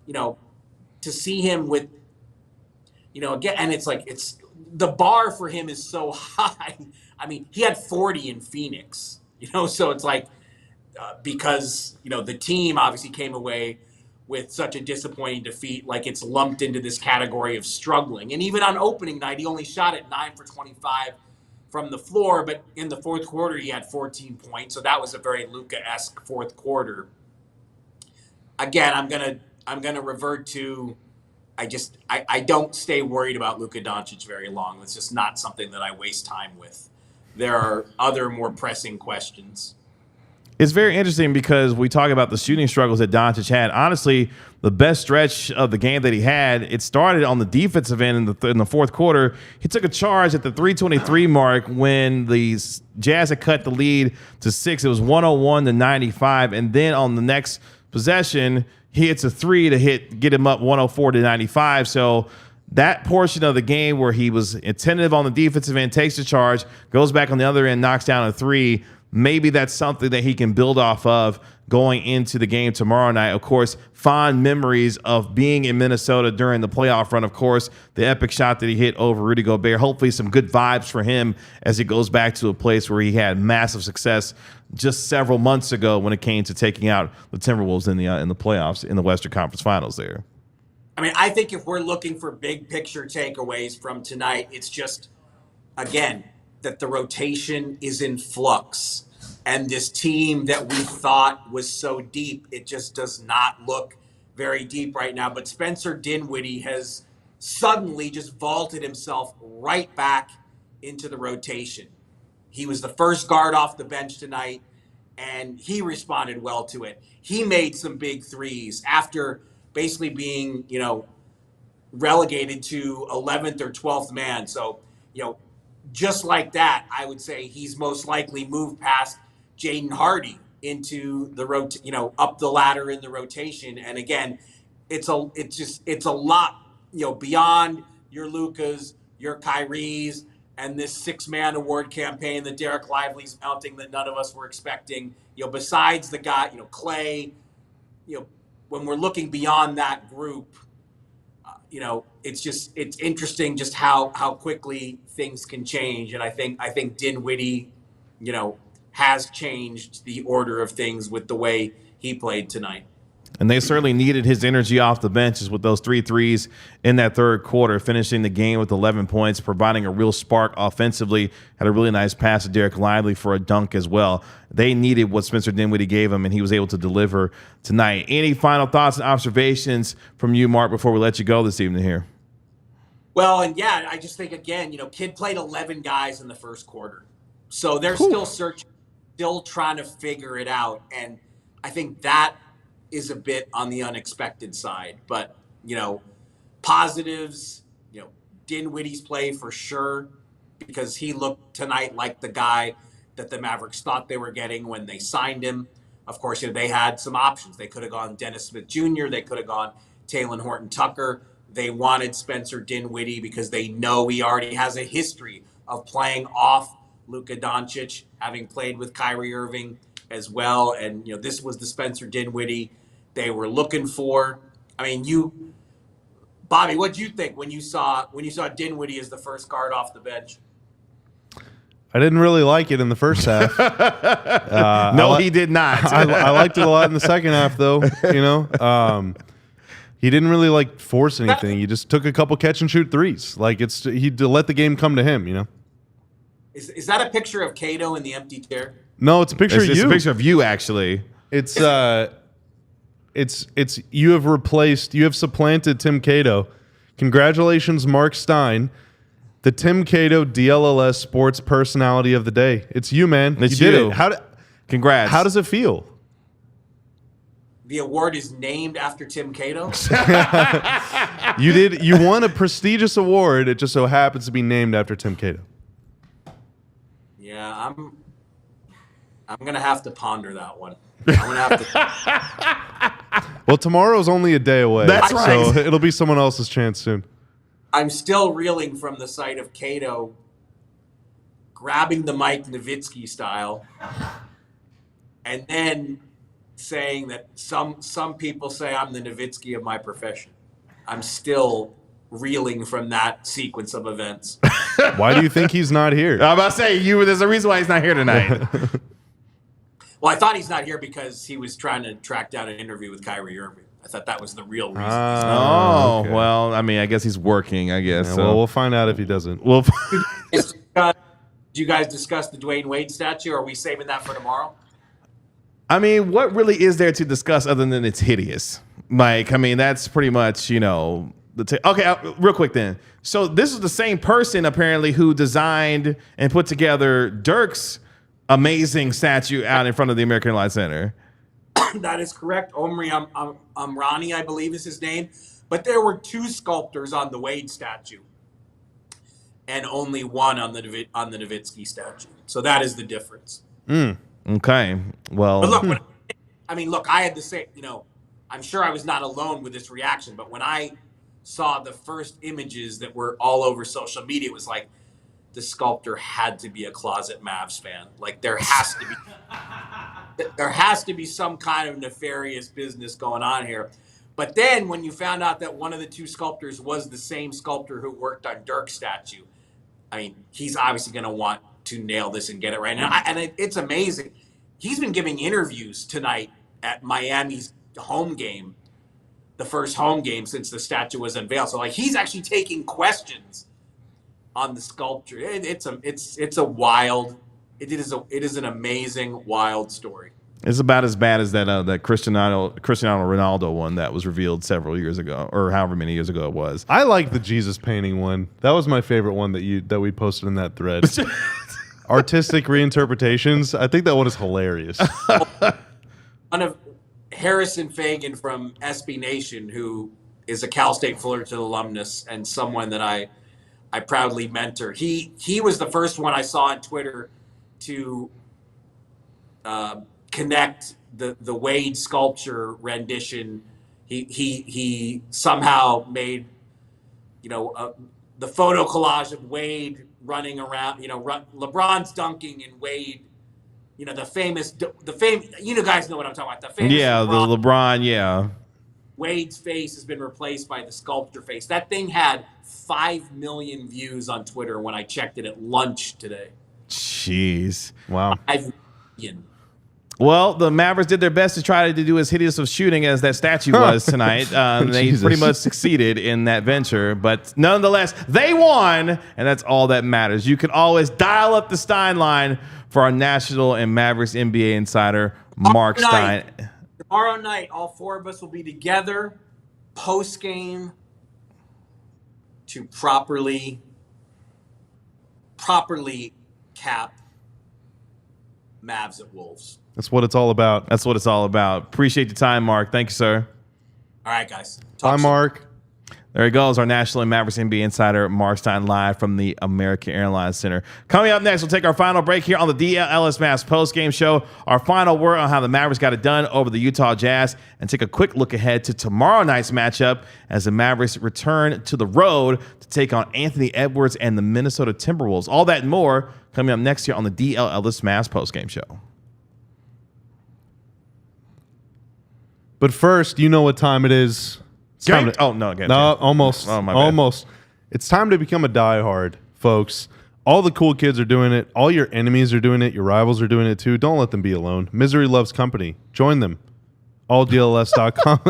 to see him with, again, and it's like, the bar for him is so high. I mean, he had 40 in Phoenix, so it's like, because, the team obviously came away with such a disappointing defeat, like it's lumped into this category of struggling. And even on opening night, he only shot at 9 for 25 from the floor, but in the fourth quarter, he had 14 points. So that was a very Luka-esque fourth quarter. Again, I'm gonna revert to, I don't stay worried about Luka Doncic very long. It's just not something that I waste time with. There are other more pressing questions. It's very interesting because we talk about the shooting struggles that Doncic had. Honestly, the best stretch of the game that he had, it started on the defensive end in the fourth quarter. He took a charge at the 3:23 mark when the Jazz had cut the lead to 6. It was 101-95, and then on the next possession, he hits a 3 to get him up 104-95. So that portion of the game where he was attentive on the defensive end, takes the charge, goes back on the other end, knocks down a 3. Maybe that's something that he can build off of going into the game tomorrow night. Of course, fond memories of being in Minnesota during the playoff run. Of course, the epic shot that he hit over Rudy Gobert. Hopefully some good vibes for him as he goes back to a place where he had massive success just several months ago when it came to taking out the Timberwolves in the playoffs in the Western Conference Finals there. I mean, I think if we're looking for big picture takeaways from tonight, it's just, again, that the rotation is in flux. And this team that we thought was so deep, it just does not look very deep right now. But Spencer Dinwiddie has suddenly just vaulted himself right back into the rotation. He was the first guard off the bench tonight, and he responded well to it. He made some big threes after basically being, relegated to 11th or 12th man. So, just like that, I would say he's most likely moved past Jaden Hardy into the up the ladder in the rotation. And again, it's a lot, beyond your Lukas, your Kyries, and this 6-man award campaign that Dereck Lively's mounting that none of us were expecting. Besides the guy, Klay, when we're looking beyond that group, it's interesting just how quickly things can change. And I think Dinwiddie, has changed the order of things with the way he played tonight. And they certainly needed his energy off the benches with those 3 threes in that third quarter, finishing the game with 11 points, providing a real spark offensively. Had a really nice pass to Dereck Lively for a dunk as well. They needed what Spencer Dinwiddie gave him, and he was able to deliver tonight. Any final thoughts and observations from you, Mark, before we let you go this evening here? Well, and yeah, I just think, again, Kid played 11 guys in the first quarter. So they're still searching, still trying to figure it out. And I think that is a bit on the unexpected side, but positives, Dinwiddie's play for sure, because he looked tonight like the guy that the Mavericks thought they were getting when they signed him. Of course, they had some options. They could have gone Dennis Smith Jr. They could have gone Talen Horton-Tucker. They wanted Spencer Dinwiddie because they know he already has a history of playing off Luka Doncic, having played with Kyrie Irving as well. And, this was the Spencer Dinwiddie they were looking for. I mean, Bobby, what'd you think when you saw Dinwiddie as the first guard off the bench? I didn't really like it in the first half. No, he did not. I liked it a lot in the second half, though. He didn't really force anything. He just took a couple catch and shoot threes. He let the game come to him. Is that a picture of Cato in the empty chair? No, it's a picture of you. It's a picture of you, actually. It's you have supplanted Tim Cato. Congratulations, Marc Stein, the Tim Cato DLLS Sports Personality of the Day. It's you, man. It's you. Did it. Congrats. How does it feel? The award is named after Tim Cato. You won a prestigious award. It just so happens to be named after Tim Cato. Yeah, I'm gonna have to ponder that one. I'm gonna have to. Well, tomorrow's only a day away. That's right. So it'll be someone else's chance soon. I'm still reeling from the sight of Cato grabbing the mic Nowitzki style, and then saying that some people say I'm the Nowitzki of my profession. I'm still reeling from that sequence of events. Why do you think he's not here? I'm about to say, there's a reason why he's not here tonight. Well, I thought he's not here because he was trying to track down an interview with Kyrie Irving. I thought that was the real reason. Okay. Well, I mean, I guess he's working, I guess. Yeah, so. well, we'll find out if he doesn't. Did you guys discuss the Dwayne Wade statue? Are we saving that for tomorrow? I mean, what really is there to discuss other than it's hideous? That's pretty much, okay, real quick then. So this is the same person, apparently, who designed and put together Dirk's amazing statue out in front of the American Airlines Center. That is correct. Omri Amrani, I believe is his name. But there were 2 sculptors on the Wade statue and only one on the Nowitzki statue. So that is the difference. Okay. Well, but look, I had to say, I'm sure I was not alone with this reaction, but when I saw the first images that were all over social media, it was like the sculptor had to be a closet Mavs fan. There has to be some kind of nefarious business going on here. But then when you found out that one of the 2 sculptors was the same sculptor who worked on Dirk's statue, he's obviously going to want to nail this and get it right now. And it's amazing. He's been giving interviews tonight at Miami's home game, the first home game since the statue was unveiled. So he's actually taking questions on the sculpture. It is an amazing, wild story. It's about as bad as that Cristiano Ronaldo one that was revealed several years ago, or however many years ago it was. I like the Jesus painting one. That was my favorite one that we posted in that thread. Artistic reinterpretations. I think that one is hilarious. One of Harrison Fagan from SB Nation, who is a Cal State Fullerton alumnus and someone that I proudly mentor. He was the first one I saw on Twitter to connect the Wade sculpture rendition. he somehow made, the photo collage of Wade running around, LeBron's dunking and Wade, the famous, you guys know what I'm talking about. The famous LeBron, yeah. Wade's face has been replaced by the sculpture face. That thing had 5 million views on Twitter when I checked it at lunch today. Jeez. Wow. 5 million. Well, the Mavericks did their best to try to do as hideous of shooting as that statue was tonight. They pretty much succeeded in that venture, but nonetheless, they won, and that's all that matters. You can always dial up the Stein line for our National and Mavericks NBA insider, Marc Stein. Tomorrow night, all 4 of us will be together post-game to properly cap Mavs at Wolves. That's what it's all about. That's what it's all about. Appreciate the time, Mark. Thank you, sir. All right, guys. Bye, Mark. There he goes, our National and Mavericks NBA insider, Marc Stein, live from the American Airlines Center. Coming up next, we'll take our final break here on the DLLS Mavs postgame show. Our final word on how the Mavericks got it done over the Utah Jazz, and take a quick look ahead to tomorrow night's matchup as the Mavericks return to the road to take on Anthony Edwards and the Minnesota Timberwolves. All that and more coming up next here on the DLLS Mavs postgame show. But first, you know what time it is. Almost. Oh, my bad. Almost. It's time to become a diehard, folks. All the cool kids are doing it. All your enemies are doing it. Your rivals are doing it too. Don't let them be alone. Misery loves company. Join them. AllDLLS.com.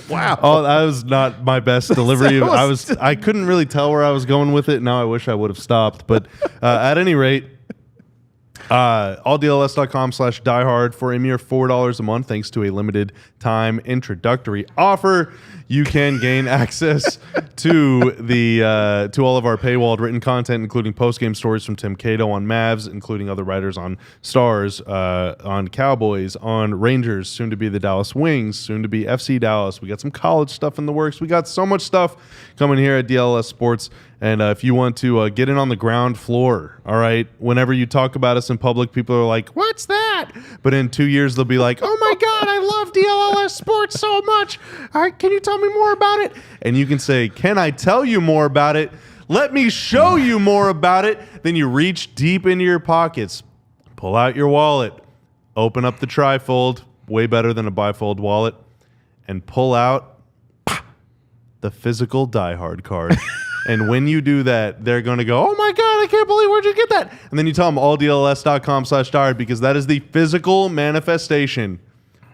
Wow. Oh, that was not my best delivery. I couldn't really tell where I was going with it. Now I wish I would have stopped. But at any rate, alldls.com/diehard for a mere $4 a month, thanks to a limited time introductory offer. You can gain access to all of our paywalled written content, including post-game stories from Tim Cato on Mavs, including other writers on Stars, on Cowboys, on Rangers, soon to be the Dallas Wings, soon to be FC Dallas. We got some college stuff in the works. We got so much stuff coming here at DLLS Sports. And if you want to get in on the ground floor, all right, whenever you talk about us in public, people are like, what's that? But in 2 years, they'll be like, oh my God, I love DLLS Sports so much. All right, can you tell me more about it? And you can say, can I tell you more about it? Let me show you more about it. Then you reach deep into your pockets, pull out your wallet, open up the trifold, way better than a bifold wallet, and pull out the physical diehard card. And when you do that, they're going to go, oh my God, I can't believe, where'd you get that? And then you tell them alldls.com/diehard, because that is the physical manifestation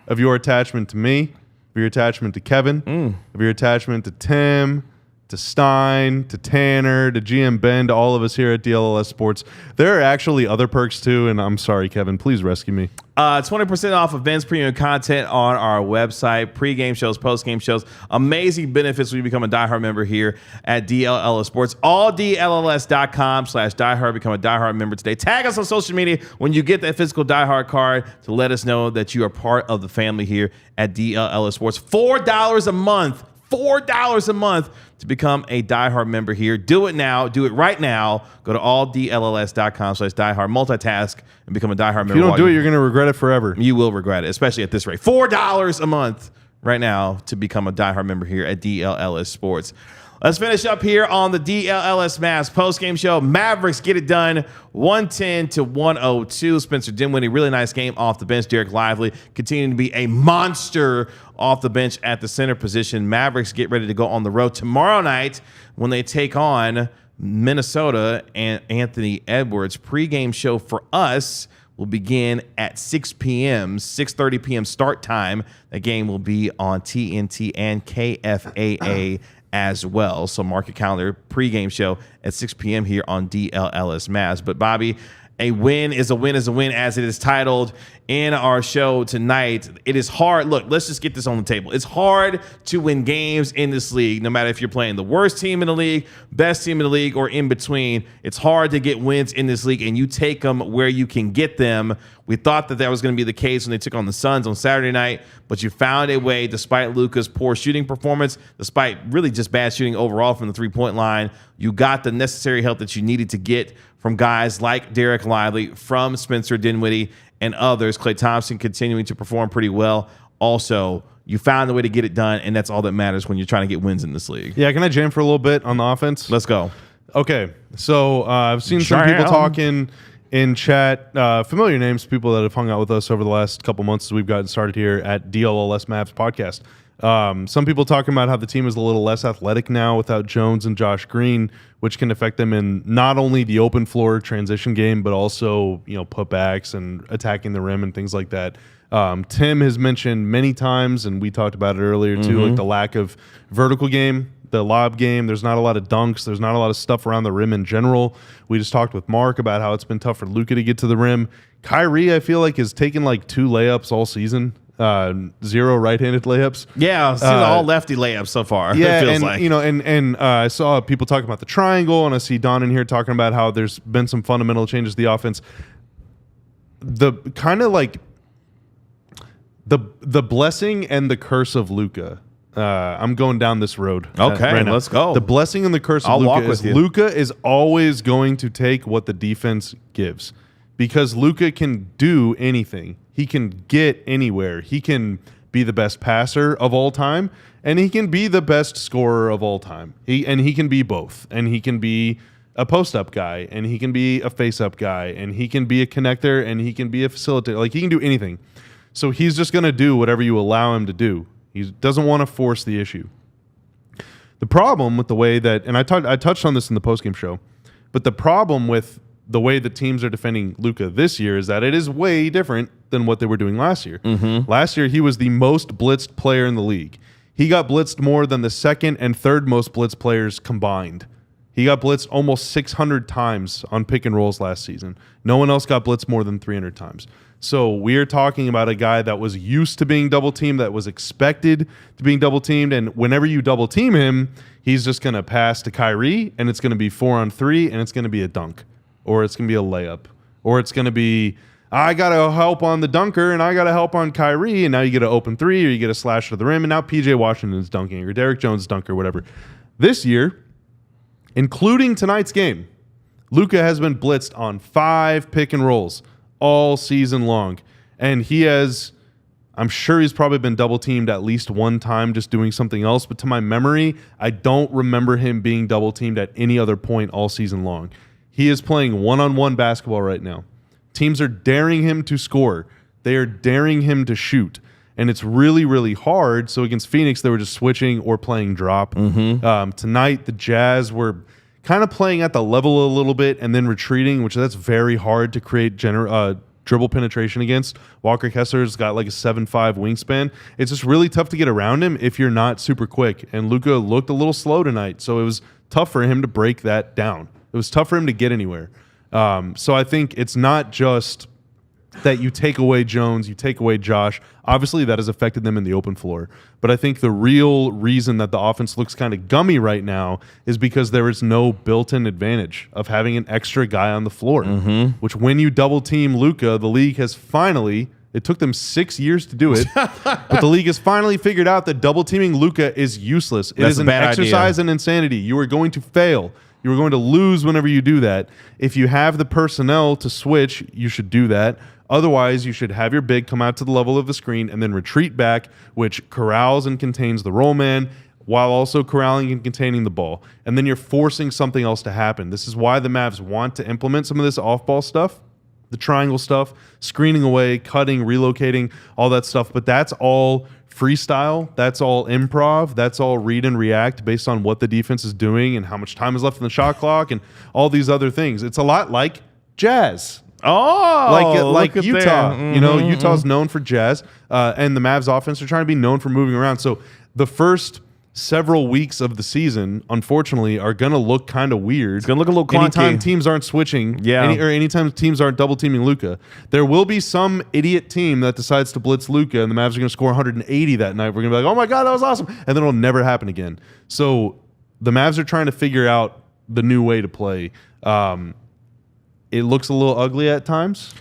of your attachment to me, of your attachment to Kevin, of your attachment to Tim, to Stein, to Tanner, to GM Ben, to all of us here at DLLS Sports. There are actually other perks too, and I'm sorry, Kevin, please rescue me. 20% off events, premium content on our website, pre-game shows, post-game shows, amazing benefits when you become a diehard member here at DLLS Sports. AllDLLS.com/diehard. Become a diehard member today. Tag us on social media when you get that physical diehard card to let us know that you are part of the family here at DLLS Sports. $4 a month. $4 a month to become a diehard member here. Do it now. Do it right now. Go to alldlls.com/diehard. Multitask and become a diehard member. If you don't do it, you're going to regret it forever. You will regret it, especially at this rate. $4 a month right now to become a diehard member here at DLLS Sports. Let's finish up here on the DLLS Mavs postgame show. Mavericks get it done 110-102. Spencer Dinwiddie, really nice game off the bench. Dereck Lively continuing to be a monster off the bench at the center position. Mavericks get ready to go on the road tomorrow night when they take on Minnesota and Anthony Edwards. Pre-game show for us will begin at 6 p.m., 6:30 p.m. start time. The game will be on TNT and KFAA as well. So mark your calendar, pregame show at 6 p.m. here on DLLS Mavs. But Bobby, a win is a win is a win, as it is titled in our show tonight. It is hard. Look, let's just get this on the table. It's hard to win games in this league, no matter if you're playing the worst team in the league, best team in the league, or in between. It's hard to get wins in this league, and you take them where you can get them. We thought that was going to be the case when they took on the Suns on Saturday night, but you found a way, despite Luka's poor shooting performance, despite really just bad shooting overall from the three-point line. You got the necessary help that you needed to get from guys like Dereck Lively, from Spencer Dinwiddie, and others. Klay Thompson continuing to perform pretty well also you found a way to get it done, and that's all that matters when you're trying to get wins in this league. Yeah, can I jam for a little bit on the offense? Let's go. Okay, so I've seen some people talking in chat, familiar names, people that have hung out with us over the last couple months as we've gotten started here at DLLS Mavs Podcast. Some people talking about how the team is a little less athletic now without Jones and Josh Green, which can affect them in not only the open floor transition game, but also putbacks and attacking the rim and things like that. Tim has mentioned many times, and we talked about it earlier too, like the lack of vertical game, the lob game. There's not a lot of dunks. There's not a lot of stuff around the rim in general. We just talked with Mark about how it's been tough for Luka to get to the rim. Kyrie, I feel like, has taken like 2 layups all season. 0 right-handed layups. Yeah, it's all lefty layups so far. Yeah, it feels and like. I saw people talking about the triangle, and I see Don in here talking about how there's been some fundamental changes to the offense. The kind of like the blessing and the curse of Luka. I'm going down this road. Okay, right now. let's go. The blessing and the curse of Luka is Luka is always going to take what the defense gives, because Luka can do anything. He can get anywhere. He can be the best passer of all time, and he can be the best scorer of all time. He can be both, and he can be a post-up guy, and he can be a face-up guy, and he can be a connector, and he can be a facilitator. Like, he can do anything. So he's just going to do whatever you allow him to do. He doesn't want to force the issue. The problem with the way that, and I touched on this in the postgame show, but the problem with the way the teams are defending Luka this year is that it is way different than what they were doing last year. Last year, he was the most blitzed player in the league. He got blitzed more than the second and third most blitzed players combined. He got blitzed almost 600 times on pick and rolls last season. No one else got blitzed more than 300 times. So we're talking about a guy that was used to being double teamed, that was expected to being double teamed, and whenever you double team him, he's just going to pass to Kyrie, and it's going to be 4-on-3, and it's going to be a dunk, or it's going to be a layup, or it's going to be, I got to help on the dunker, and I got to help on Kyrie, and now you get an open 3, or you get a slash to the rim, and now PJ Washington's dunking, or Derek Jones' dunker, whatever. This year, including tonight's game, Luka has been blitzed on 5 pick and rolls all season long. And I'm sure he's probably been double teamed at least one time just doing something else. But to my memory, I don't remember him being double teamed at any other point all season long. He is playing one-on-one basketball right now. Teams are daring him to score. They are daring him to shoot. And it's really, really hard. So against Phoenix, they were just switching or playing drop. Tonight, the Jazz were kind of playing at the level a little bit and then retreating, which that's very hard to create dribble penetration against. Walker Kessler's got like a 7'5" wingspan. It's just really tough to get around him if you're not super quick. And Luka looked a little slow tonight, so it was tough for him to break that down. It was tough for him to get anywhere. So I think it's not just that you take away Jones, you take away Josh. Obviously, that has affected them in the open floor. But I think the real reason that the offense looks kind of gummy right now is because there is no built-in advantage of having an extra guy on the floor, which when you double-team Luka, the league has finally, it took them 6 years to do it, but the league has finally figured out that double-teaming Luka is useless. It is an exercise in insanity. You are going to fail. You are going to lose whenever you do that. If you have the personnel to switch, you should do that. Otherwise, you should have your big come out to the level of the screen and then retreat back, which corrals and contains the roll man while also corralling and containing the ball. And then you're forcing something else to happen. This is why the Mavs want to implement some of this off-ball stuff, the triangle stuff, screening away, cutting, relocating, all that stuff. But that's all freestyle. That's all improv. That's all read and react based on what the defense is doing and how much time is left in the shot clock and all these other things. It's a lot like jazz. Like Utah. Utah's known for jazz, and the Mavs offense are trying to be known for moving around. So the first several weeks of the season, unfortunately, are going to look kind of weird. It's going to look a little clunky. Anytime teams aren't switching, anytime teams aren't double-teaming Luka. There will be some idiot team that decides to blitz Luka, and the Mavs are going to score 180 that night. We're going to be like, oh my God, that was awesome. And then it'll never happen again. So the Mavs are trying to figure out the new way to play. It looks a little ugly at times,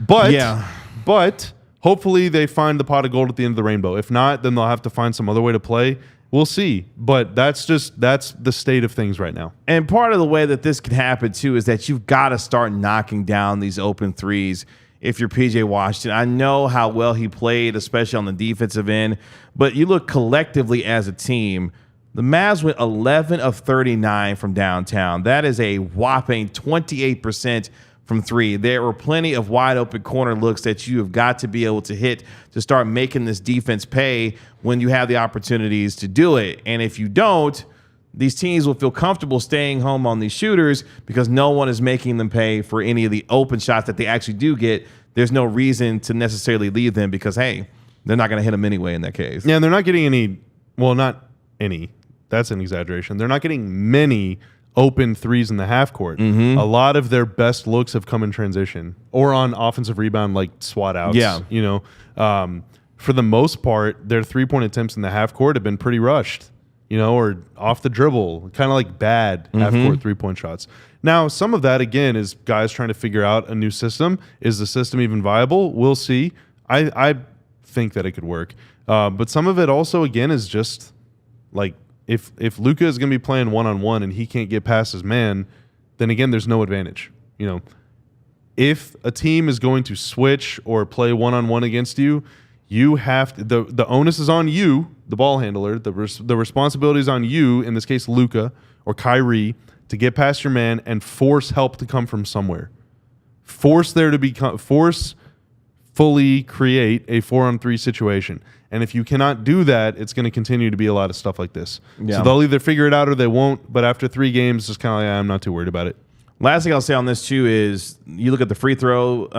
but hopefully they find the pot of gold at the end of the rainbow. If not, then they'll have to find some other way to play. We'll see, but that's the state of things right now. And part of the way that this can happen too is that you've got to start knocking down these open threes if you're PJ Washington. I know how well he played, especially on the defensive end, but you look collectively as a team, the Mavs went 11 of 39 from downtown. That is a whopping 28% from three. There were plenty of wide open corner looks that you have got to be able to hit to start making this defense pay when you have the opportunities to do it. And if you don't, these teams will feel comfortable staying home on these shooters because no one is making them pay for any of the open shots that they actually do get. There's no reason to necessarily leave them because, hey, they're not going to hit them anyway in that case. Yeah, and they're not getting any, well, not any. That's an exaggeration. They're not getting many open threes in the half court. A lot of their best looks have come in transition or on offensive rebound, like swat outs. Yeah. You know, for the most part, their 3-point attempts in the half court have been pretty rushed, you know, or off the dribble, kind of like bad half court 3-point shots. Now, some of that, again, is guys trying to figure out a new system. Is the system even viable? We'll see. I think that it could work. But some of it also, again, is just like, if Luka is going to be playing one-on-one and he can't get past his man, then again, there's no advantage. You know, if a team is going to switch or play one-on-one against you, you have to, the onus is on you, the ball handler. The responsibility is on you, in this case, Luka or Kyrie, to get past your man and force help to come from somewhere. Force fully create a 4-on-3 situation. And if you cannot do that, it's going to continue to be a lot of stuff like this. Yeah. So they'll either figure it out or they won't. But after 3 games, it's kind of like, I'm not too worried about it. Last thing I'll say on this, too, is you look at the free throws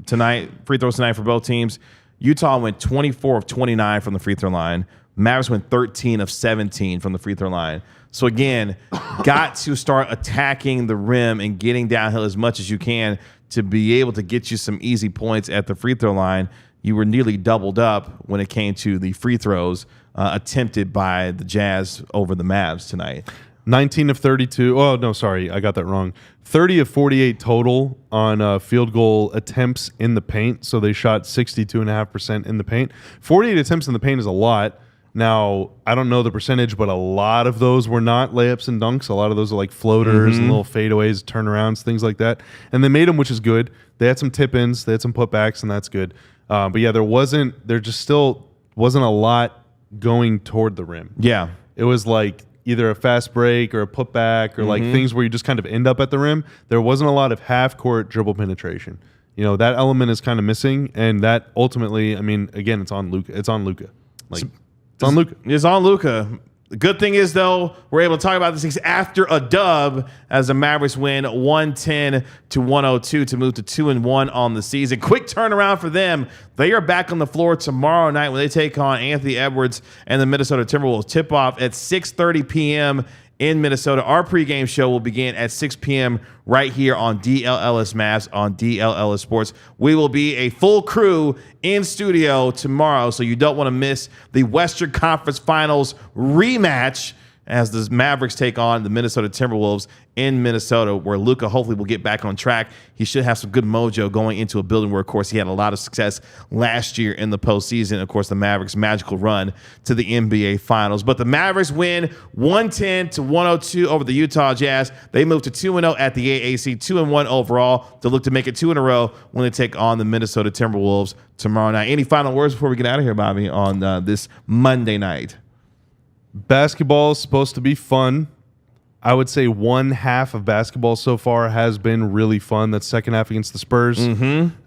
tonight for both teams. Utah went 24 of 29 from the free throw line. Mavericks went 13 of 17 from the free throw line. So, again, got to start attacking the rim and getting downhill as much as you can to be able to get you some easy points at the free throw line. You were nearly doubled up when it came to the free throws attempted by the Jazz over the Mavs tonight. 19 of 32. Oh, no, sorry. I got that wrong. 30 of 48 total on field goal attempts in the paint. So they shot 62.5% in the paint. 48 attempts in the paint is a lot. Now, I don't know the percentage, but a lot of those were not layups and dunks. A lot of those are like floaters and little fadeaways, turnarounds, things like that. And they made them, which is good. They had some tip-ins. They had some putbacks, and that's good. But yeah, there just still wasn't a lot going toward the rim. Yeah. It was like either a fast break or a putback or like things where you just kind of end up at the rim. There wasn't a lot of half-court dribble penetration. You know, that element is kind of missing, and that ultimately, I mean, again, it's on Luka. It's on Luka. Like, it's on Luka. It's on Luka. The good thing is, though, we're able to talk about these things after a dub as the Mavericks win 110-102 to move to 2-1 on the season. Quick turnaround for them. They are back on the floor tomorrow night when they take on Anthony Edwards and the Minnesota Timberwolves. Tip-off at 6:30 p.m. in Minnesota. Our pregame show will begin at 6 p.m. right here on DLLS Mavs on DLLS Sports. We will be a full crew in studio tomorrow, so you don't want to miss the Western Conference Finals rematch as the Mavericks take on the Minnesota Timberwolves in Minnesota, where Luka hopefully will get back on track. He should have some good mojo going into a building where, of course, he had a lot of success last year in the postseason. Of course, the Mavericks' magical run to the NBA Finals. But the Mavericks win 110-102 over the Utah Jazz. They move to 2-0 at the AAC, 2-1 overall to look to make it 2 in a row when they take on the Minnesota Timberwolves tomorrow night. Any final words before we get out of here, Bobby, on this Monday night? Basketball is supposed to be fun. I would say one half of basketball so far has been really fun. That second half against the Spurs.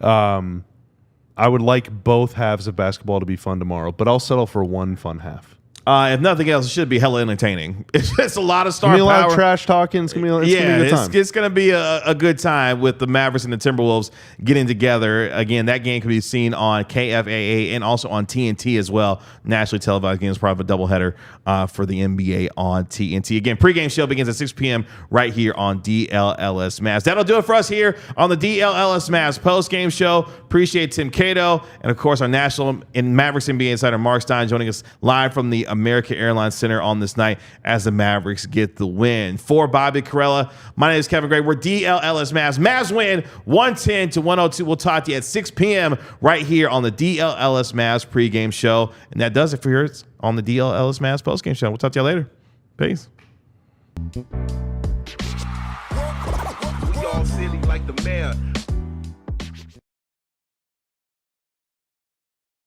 I would like both halves of basketball to be fun tomorrow, but I'll settle for one fun half. If nothing else, it should be hella entertaining. It's a lot of star power. It's going to be a lot of trash talking. It's going to be a good time. It's going to be a good time with the Mavericks and the Timberwolves getting together. Again, that game can be seen on KFAA and also on TNT as well. Nationally televised game is part of a doubleheader for the NBA on TNT. Again, pregame show begins at 6 p.m. right here on DLLS Mavs. That'll do it for us here on the DLLS Mavs postgame show. Appreciate Tim Cato and, of course, our national and Mavericks NBA insider Marc Stein joining us live from the American Airlines Center on this night as the Mavericks get the win. For Bobby Carella, my name is Kevin Gray. We're DLLS Mavs. Mavs win 110-102. We'll talk to you at 6 p.m. right here on the DLLS Mavs pregame show. And that does it for yours on the DLLS Mavs postgame show. We'll talk to you later. Peace. We all silly like the mayor.